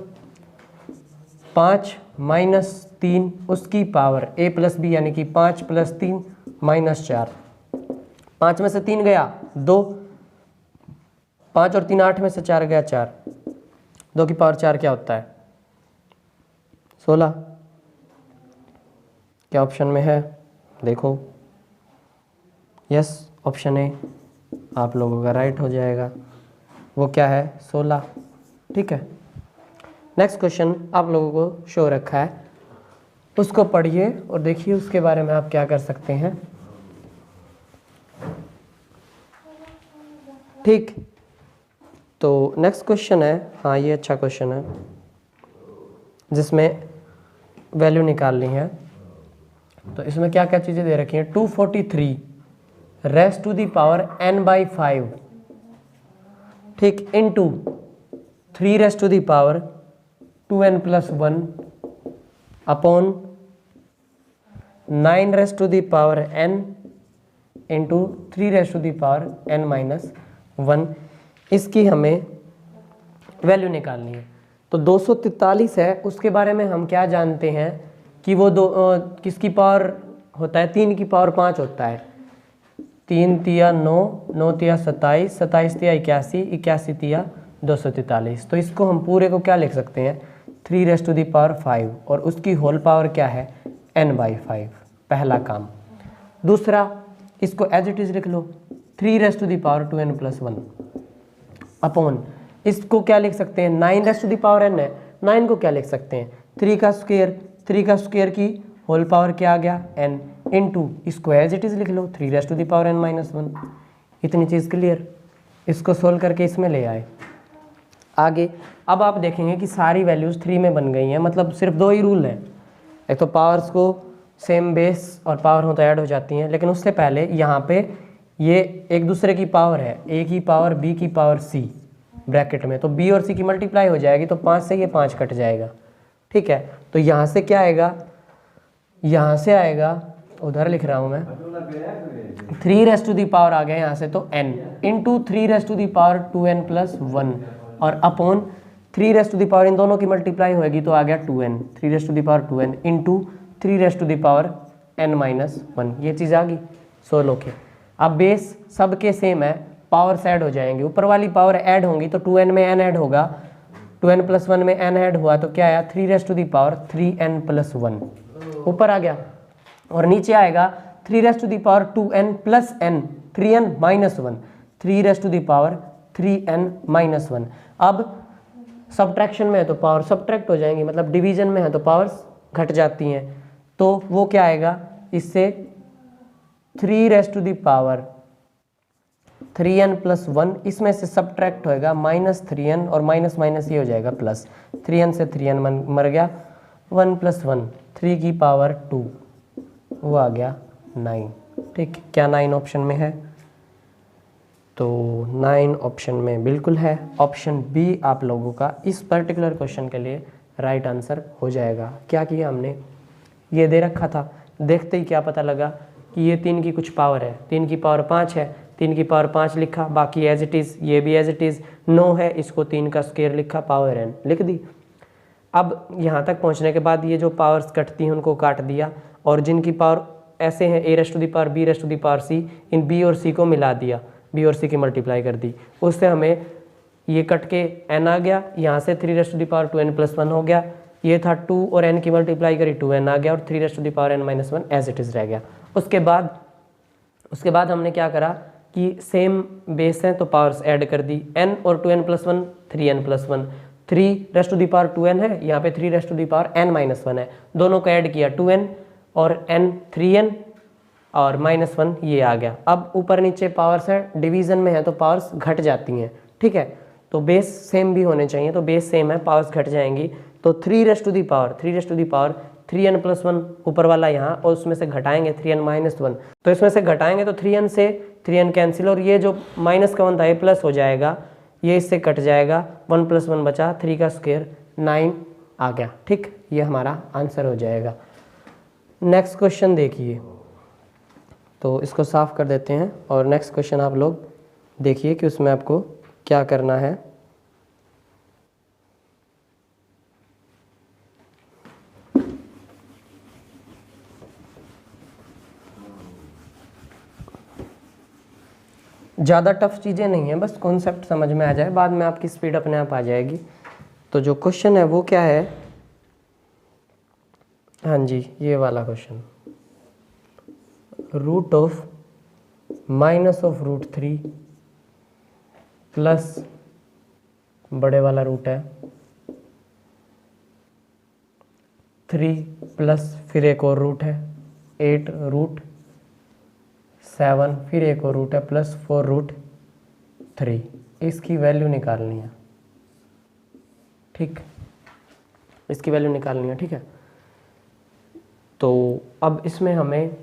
5 माइनस 3 उसकी पावर a प्लस बी यानी कि 5 प्लस 3 माइनस 4। 5 में से 3 गया 2, 5 और 3 8 में से 4 गया 4, 2 की पावर 4 क्या होता है 16। क्या ऑप्शन में है देखो, यस ऑप्शन ए आप लोगों का राइट हो जाएगा, वो क्या है 16। ठीक है, नेक्स्ट क्वेश्चन आप लोगों को शो रखा है, उसको पढ़िए और देखिए उसके बारे में आप क्या कर सकते हैं। ठीक, तो नेक्स्ट क्वेश्चन है, हाँ ये अच्छा क्वेश्चन है जिसमें वैल्यू निकालनी है। तो इसमें क्या क्या चीज़ें दे रखी हैं, 243 rest to the power n/5 ठीक into 3 raised to the power 2n + 1 upon 9 raised to the power n into 3 raised to the power n - 1। इसकी हमें वैल्यू निकालनी है। तो 243 है, उसके बारे में हम क्या जानते हैं कि वो किसकी पावर होता है, 3 की पावर 5 होता है। 3 तिया 9, 9 तिया 27, 27 तिया 81, 81 तिया 243। तो इसको हम पूरे को क्या लिख सकते हैं 3 रेस्ट टू द पावर 5 और उसकी होल पावर क्या है n/5। पहला काम। दूसरा, इसको एज इट इज लिख लो 3 raised to the power 2n + 1 upon, इसको क्या लिख सकते हैं 9 raised to the power n है, 9 को क्या लिख सकते हैं 3 का स्क्वायर, 3 का स्क्वायर की होल पावर क्या आ गया n इंटू, इसको एज इट इज लिख लो 3 raised to the power n - 1। इतनी चीज़ क्लियर, इसको सोल्व करके इसमें ले आए। आगे अब आप देखेंगे कि सारी वैल्यूज़ 3 में बन गई हैं, मतलब सिर्फ 2 ही रूल हैं, एक तो पावर्स को सेम बेस और पावर हो तो ऐड हो जाती हैं, लेकिन उससे पहले यहाँ पे ये एक दूसरे की पावर है, a की पावर b की पावर c ब्रैकेट में, तो b और c की मल्टीप्लाई हो जाएगी, तो 5 से ये 5 कट जाएगा। ठीक है, तो यहाँ से क्या आएगा, यहाँ से आएगा, उधर लिख रहा हूँ मैं 3 रेस्ट टू द पावर आ गया यहाँ से, तो n into 3 raised to the power 2n + 1 और upon 3 raised to the power इन दोनों की मल्टीप्लाई होएगी तो आ गया 2n, 3 raised to the power 2n into 3 raised to the power n - 1। ये चीज़ आ गई 16 के। अब बेस सबके सेम है, पावर्स ऐड हो जाएंगे, ऊपर वाली पावर ऐड होंगी तो 2n में n ऐड होगा, 2n + 1 में n ऐड हुआ तो क्या आया 3 raised to the power 3n + 1 ऊपर आ गया, और नीचे आएगा 3 raised to the power 2n + n 3n - 1 3 raised to the power 3n - 1। अब सब्ट्रैक्शन में है तो पावर सब्ट्रैक्ट हो जाएंगी, मतलब डिवीजन में है तो पावर्स घट जाती हैं, तो वो क्या आएगा इससे 3 raised to the power 3n plus 1, इसमें से सब्ट्रैक्ट होएगा -3n और माइनस माइनस ये हो जाएगा प्लस, 3n से 3n मर गया, 1 + 1 3 की पावर 2, वो आ गया 9। ठीक, क्या 9 ऑप्शन में है? तो 9 ऑप्शन में बिल्कुल है। ऑप्शन बी आप लोगों का इस पर्टिकुलर क्वेश्चन के लिए राइट आंसर हो जाएगा। क्या किया हमने, ये दे रखा था, देखते ही क्या पता लगा कि ये 3 की कुछ पावर है, 3 की पावर 5 है, 3 की पावर 5 लिखा, बाकी एज इट इज़, ये भी एज इट इज़, 9 है, इसको 3 का स्क्वायर लिखा, पावर n लिख दी। अब यहाँ तक पहुँचने के बाद ये जो पावर्स कटती हैं उनको काट दिया, और जिनकी पावर ऐसे हैं a⁻, b⁻c, इन b और c को मिला दिया, b और c की मल्टीप्लाई कर दी, उससे हमें ये कट के n आ गया, यहाँ से 3⁻2n + 1 हो गया, ये था 2 और n की मल्टीप्लाई करी 2n आ गया, और 3⁻n - 1 एज इट इज़ रह गया। उसके बाद हमने क्या करा कि सेम बेस है तो पावर्स ऐड कर दी, n और 2n + 1 3n + 1, 3⁻2n है, यहाँ पे 3⁻n - 1 है, दोनों को ऐड किया 2n और n 3n और -1 ये आ गया। अब ऊपर नीचे पावर्स है, डिवीज़न में है तो पावर्स घट जाती हैं, ठीक है, तो बेस सेम भी होने चाहिए, तो बेस सेम है, पावर्स घट जाएंगी, तो 3n + 1 ऊपर वाला यहाँ, और उसमें से घटाएंगे 3n - 1, तो इसमें से घटाएंगे तो 3n से 3n कैंसिल, और ये जो माइनस का 1 था ये प्लस हो जाएगा, ये इससे कट जाएगा, 1 + 1 बचा, 3 का स्क्वायर 9 आ गया। ठीक, ये हमारा आंसर हो जाएगा। नेक्स्ट क्वेश्चन देखिए, तो इसको साफ कर देते हैं, और नेक्स्ट क्वेश्चन आप लोग देखिए कि उसमें आपको क्या करना है। ज़्यादा टफ चीज़ें नहीं है, बस कॉन्सेप्ट समझ में आ जाए, बाद में आपकी स्पीड अपने आप आ जाएगी। तो जो क्वेश्चन है वो क्या है, हाँ जी, ये वाला क्वेश्चन, √−√3 प्लस बड़े वाला रूट है 3 प्लस फिर एक और रूट है 8√7, फिर एक और रूट है प्लस 4√3, इसकी वैल्यू निकालनी है। ठीक, इसकी वैल्यू निकालनी है, ठीक है। तो अब इसमें हमें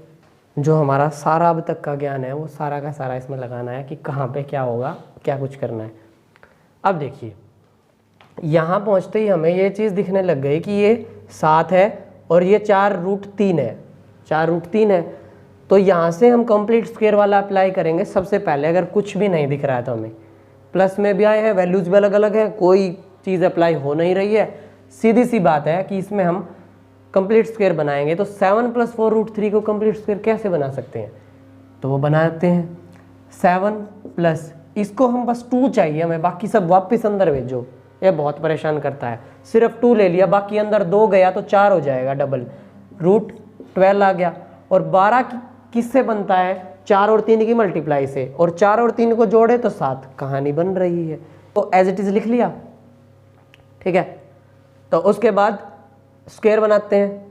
जो हमारा सारा अब तक का ज्ञान है वो सारा का सारा इसमें लगाना है कि कहाँ पे क्या होगा, क्या कुछ करना है। अब देखिए, यहाँ पहुँचते ही हमें ये चीज़ दिखने लग गई कि ये 7 है और ये 4√3 है, 4√3 है, तो यहाँ से हम कंप्लीट स्क्वायर वाला अप्लाई करेंगे सबसे पहले। अगर कुछ भी नहीं दिख रहा है तो हमें प्लस में भी आए हैं, वैल्यूज भी अलग अलग है, कोई चीज़ अप्लाई हो नहीं रही है, सीधी सी बात है कि इसमें हम कंप्लीट स्क्वायर बनाएंगे। तो 7 + 4√3 को कंप्लीट स्क्वायर कैसे बना सकते हैं, तो वो बनाते हैं 7 प्लस, इसको हम बस 2 चाहिए हमें, बाकी सब वापस अंदर भेजो, ये बहुत परेशान करता है। सिर्फ 2 ले लिया, बाकी अंदर 2 गया तो 4 हो जाएगा, डबल √12 आ गया। और 12 किससे बनता है, 4 और 3 की मल्टीप्लाई से, और 4 और 3 को जोड़े तो 7, कहानी बन रही है। तो एज इट इज़ लिख लिया, ठीक है। तो उसके बाद स्क्वायर बनाते हैं,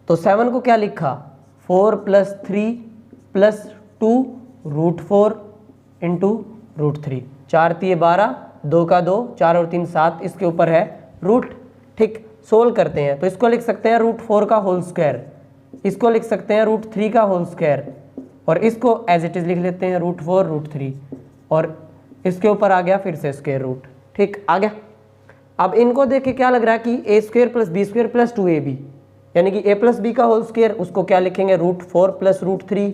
तो 7 को क्या लिखा, 4 + 3 + 2 √4 × √3, 4 × 12, 2 का 2, 4 और 3 7, इसके ऊपर है रूट। ठीक, सोल्व करते हैं तो इसको लिख सकते हैं √4 का होल स्क्वायर, इसको लिख सकते हैं √3 का होल स्क्वायर, और इसको एज इट इज़ लिख लेते हैं √4 √3, और इसके ऊपर आ गया फिर से स्क्वायर रूट। ठीक, आ गया। अब इनको देख के क्या लग रहा है कि a² + b² + 2ab, यानी कि a + b का होल स्क्वायर, उसको क्या लिखेंगे √4 + √3,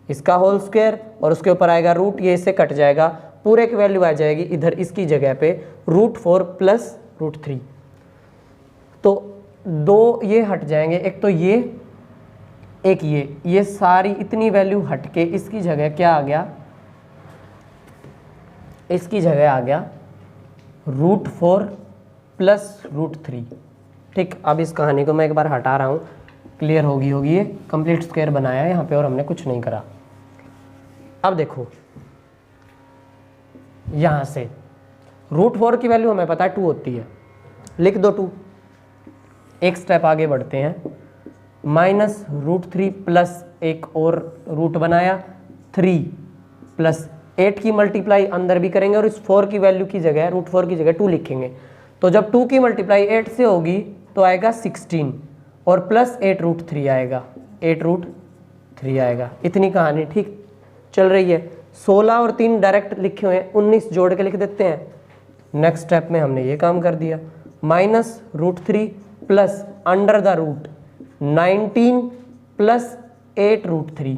इसका होल स्क्वायर, और उसके ऊपर आएगा रूट, ये इससे कट जाएगा, पूरे की वैल्यू आ जाएगी इधर इसकी जगह पे √4 + √3। तो 2 ये हट जाएंगे, एक तो ये, एक ये सारी इतनी वैल्यू हट के इसकी जगह क्या आ गया, इसकी जगह आ गया √4 + √3। ठीक, अब इस कहानी को मैं एक बार हटा रहा हूँ, क्लियर होगी ये कंप्लीट स्क्वायर बनाया है यहाँ पे और हमने कुछ नहीं करा। अब देखो, यहाँ से √4 की वैल्यू हमें पता है 2 होती है, लिख दो 2। एक स्टेप आगे बढ़ते हैं, -√3 प्लस एक और रूट बनाया 3 प्लस 8 की मल्टीप्लाई अंदर भी करेंगे और इस 4 की वैल्यू की जगह √4 की जगह 2 लिखेंगे। तो जब 2 की मल्टीप्लाई 8 से होगी तो आएगा 16 और प्लस 8√3 आएगा, 8√3 आएगा। इतनी कहानी ठीक चल रही है। 16 और 3 डायरेक्ट लिखे हुए हैं, 19 जोड़ के लिख देते हैं। नेक्स्ट स्टेप में हमने ये काम कर दिया, -√3 प्लस √19 प्लस 8√3।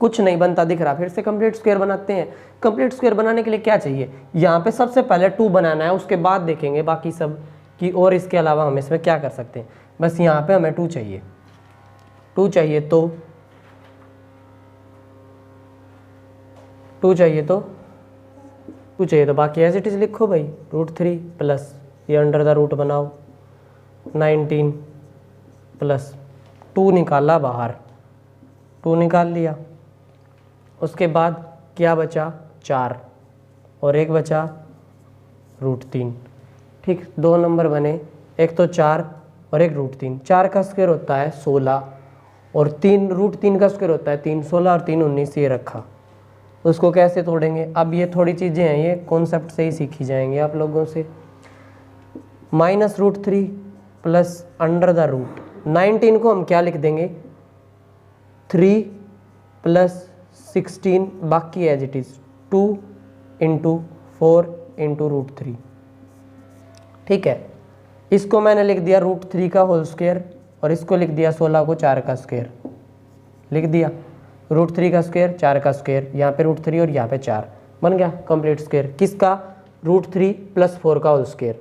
कुछ नहीं बनता दिख रहा, फिर से कंप्लीट स्क्वायर बनाते हैं। कंप्लीट स्क्वायर बनाने के लिए क्या चाहिए, यहाँ पे सबसे पहले 2 बनाना है, उसके बाद देखेंगे बाकी सब कि और इसके अलावा हम इसमें क्या कर सकते हैं। बस यहाँ पे हमें 2 चाहिए, 2 चाहिए तो 2 चाहिए तो 2 चाहिए तो बाकी एज इट इज लिखो भाई, √3 प्लस ये अंडर द रूट बनाओ 19 प्लस 2 निकाला बाहर, 2 निकाल लिया। उसके बाद क्या बचा, 4 और एक बचा √3। ठीक, 2 नंबर बने, एक तो 4 और एक √3। 4 का स्क्वायर होता है 16 और √3 का स्क्वायर होता है 3, 16 और 3 19 ये रखा। उसको कैसे तोड़ेंगे, अब ये थोड़ी चीज़ें हैं, ये कॉन्सेप्ट से ही सीखी जाएंगे आप लोगों से। -√3 प्लस अंडर द रूट 19 को हम क्या लिख देंगे, 3 प्लस 16 बाकी एज इट इज 2 × 4 × √3। ठीक है, इसको मैंने लिख दिया √3 का होल स्क्वायर और इसको लिख दिया 16 को 4 का स्क्वायर लिख दिया। √3 का स्क्वायर 4 का स्क्वायर, यहाँ पे √3 और यहाँ पे 4 बन गया कंप्लीट स्क्वायर। किसका, √3 प्लस 4 का होल स्क्वायर।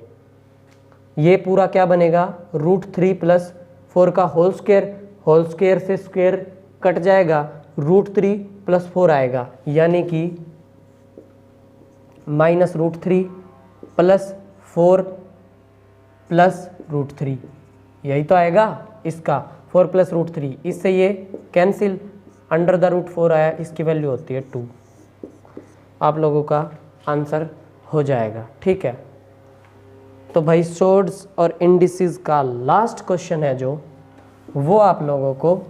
ये पूरा क्या बनेगा, √3 प्लस 4 का होल स्क्वायर से स्क्वायर कट जाएगा, √3 प्लस 4 आएगा, यानी कि -√3 प्लस 4 प्लस √3, यही तो आएगा इसका, 4 प्लस √3। इससे ये कैंसिल, अंडर द √4 आया, इसकी वैल्यू होती है 2। आप लोगों का आंसर हो जाएगा। ठीक है, तो भाई सोर्स और इंडिसेस का लास्ट क्वेश्चन है जो, वो आप लोगों को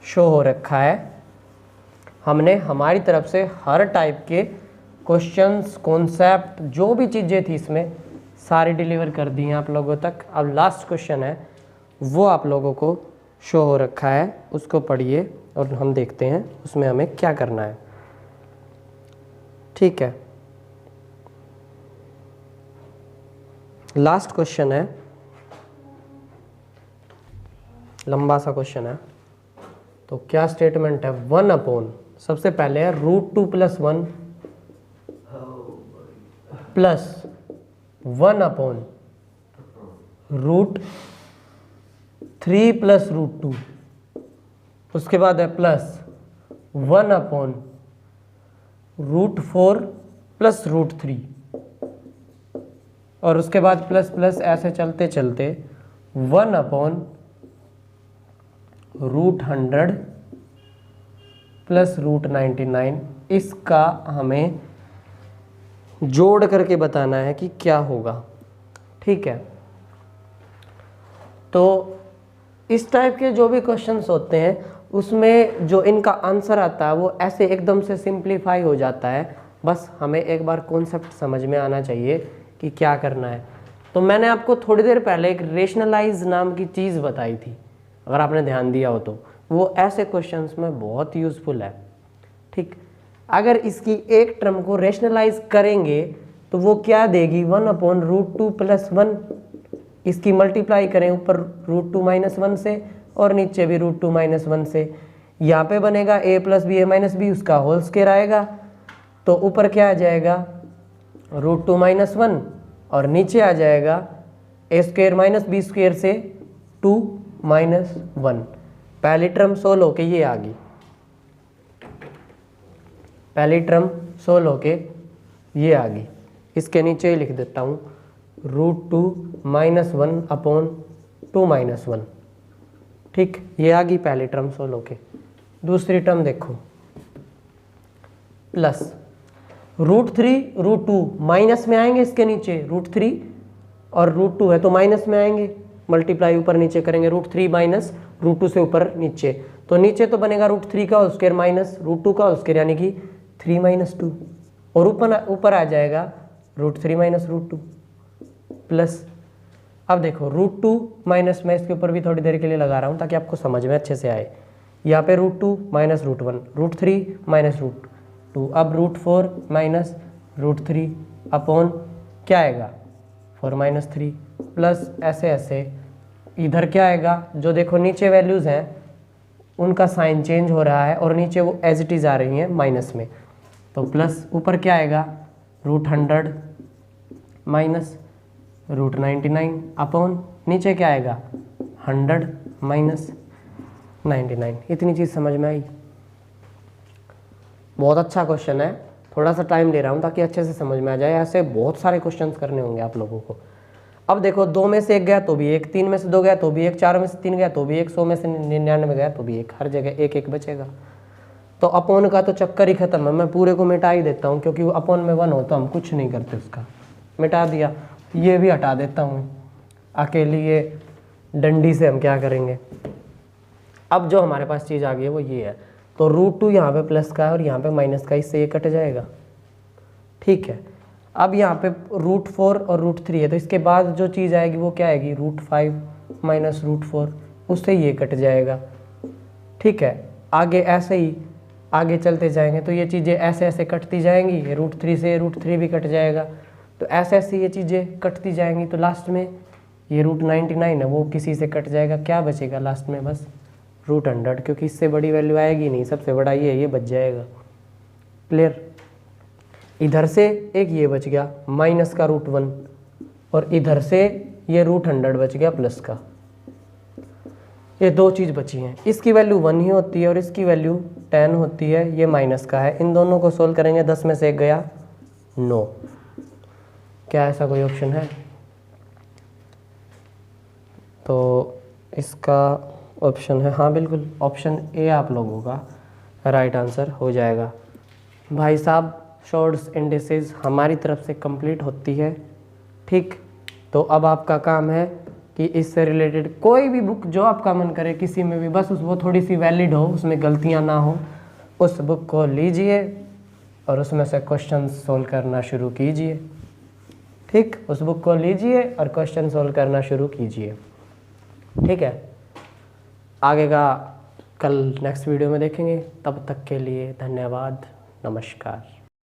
शो हो रखा है। हमने हमारी तरफ से हर टाइप के क्वेश्चंस, कॉन्सेप्ट, जो भी चीज़ें थी इसमें सारी डिलीवर कर दी हैं आप लोगों तक। अब लास्ट क्वेश्चन है वो आप लोगों को शो हो रखा है, उसको पढ़िए और हम देखते हैं उसमें हमें क्या करना है। ठीक है, लास्ट क्वेश्चन है, लंबा सा क्वेश्चन है। तो क्या स्टेटमेंट है, 1/, सबसे पहले है √2 + 1 प्लस 1/√3 + √2। उसके बाद है प्लस 1/√4 + √3 और उसके बाद प्लस प्लस ऐसे चलते चलते 1/√100 प्लस √99। इसका हमें जोड़ करके बताना है कि क्या होगा। ठीक है, तो इस टाइप के जो भी क्वेश्चंस होते हैं उसमें जो इनका आंसर आता है वो ऐसे एकदम से सिंप्लीफाई हो जाता है। बस हमें एक बार कॉन्सेप्ट समझ में आना चाहिए कि क्या करना है। तो मैंने आपको थोड़ी देर पहले एक रेशनलाइज नाम की चीज़ बताई थी, अगर आपने ध्यान दिया हो तो वो ऐसे क्वेश्चंस में बहुत यूज़फुल है। ठीक, अगर इसकी एक टर्म को रेशनलाइज करेंगे तो वो क्या देगी, 1/√2 + 1। इसकी मल्टीप्लाई करें ऊपर √2 - 1 से और नीचे भी √2 - 1 से। यहाँ पे बनेगा a + b a - b, उसका होल स्क्वायर आएगा। तो ऊपर क्या आ जाएगा, √2 - 1 और नीचे आ जाएगा a² - b² से 2 - 1। पहली टर्म सोल्व होके ये आ गई, पहली टर्म सोल्व होके ये आ गई। इसके नीचे ही लिख देता हूँ √2 - 1/2 - 1। ठीक, ये आ गई पहली टर्म सोल्व होके। दूसरी टर्म देखो, प्लस √3 √2 माइनस में आएंगे, इसके नीचे √3 और √2 है तो माइनस में आएंगे, मल्टीप्लाई ऊपर नीचे करेंगे, √3 - √2 से ऊपर नीचे, तो नीचे तो बनेगा √3 का होल स्क्वायर माइनस √2 का होल स्क्वायर, यानी कि 3 माइनस 2 और ऊपर आ जाएगा √3 माइनस √2 प्लस, अब देखो √2 माइनस, मैं इसके ऊपर भी थोड़ी देर के लिए लगा रहा हूँ ताकि आपको समझ में अच्छे से आए। यहाँ पे √2 माइनस √1, √3 माइनस √2, अब √4 माइनस √3 अपॉन क्या आएगा 4 माइनस 3 प्लस ऐसे ऐसे इधर क्या आएगा, जो देखो नीचे वैल्यूज़ हैं उनका साइन चेंज हो रहा है और नीचे वो एज इट इज़ आ रही हैं माइनस में, तो प्लस ऊपर क्या आएगा √100 माइनस √99 अपॉन नीचे क्या आएगा 100 माइनस 99। इतनी चीज़ समझ में आई? बहुत अच्छा क्वेश्चन है, थोड़ा सा टाइम ले रहा हूँ ताकि अच्छे से समझ में आ जाए। ऐसे बहुत सारे क्वेश्चंस करने होंगे आप लोगों को। अब देखो 2 में से 1 गया तो भी 1, 3 में से 2 गया तो भी 1, 4 में से 3 गया तो भी 1, 100 में से 99 गया तो भी 1, हर जगह 1 1 बचेगा। तो अपॉन का तो चक्कर ही खत्म है, मैं पूरे को मिटा ही देता हूँ क्योंकि वो अपॉन में 1 हो तो हम कुछ नहीं करते, उसका मिटा दिया। ये भी हटा देता हूँ, अकेली ये डंडी से हम क्या करेंगे। अब जो हमारे पास चीज़ आ गई है वो ये है, तो √2 यहाँ पे प्लस का है और यहाँ पे माइनस का, इससे ये कट जाएगा, ठीक है। अब यहाँ पे √4 और √3 है, तो इसके बाद जो चीज़ आएगी वो क्या आएगी √5 माइनस √4, उससे ये कट जाएगा, ठीक है। आगे ऐसे ही आगे चलते जाएंगे तो ये चीज़ें ऐसे ऐसे कटती जाएंगी, √3 से √3 भी कट जाएगा, तो ऐसे ऐसे ये चीज़ें कटती जाएंगी, तो लास्ट में ये √99 है वो किसी से कट जाएगा, क्या बचेगा लास्ट में बस √100, क्योंकि इससे बड़ी वैल्यू आएगी नहीं, सबसे बड़ा ये बच जाएगा। क्लियर? इधर से एक ये बच गया माइनस का √1 और इधर से ये √100 बच गया प्लस का, ये 2 चीज़ बची हैं। इसकी वैल्यू 1 ही होती है और इसकी वैल्यू 10 होती है, ये माइनस का है। इन दोनों को सोल्व करेंगे, 10 में से 1 गया 9। क्या ऐसा कोई ऑप्शन है? तो इसका ऑप्शन है हाँ बिल्कुल, ऑप्शन ए आप लोगों का राइट आंसर हो जाएगा। भाई साहब शॉर्ट्स इंडिसेस हमारी तरफ से कंप्लीट होती है, ठीक। तो अब आपका काम है कि इससे रिलेटेड कोई भी बुक जो आपका मन करे किसी में भी, बस वो थोड़ी सी वैलिड हो, उसमें गलतियां ना हो, उस बुक को लीजिए और उसमें से क्वेश्चन सोल्व करना शुरू कीजिए, ठीक। उस बुक को लीजिए और क्वेश्चन सोल्व करना शुरू कीजिए, ठीक है। आगे का कल नेक्स्ट वीडियो में देखेंगे, तब तक के लिए धन्यवाद, नमस्कार।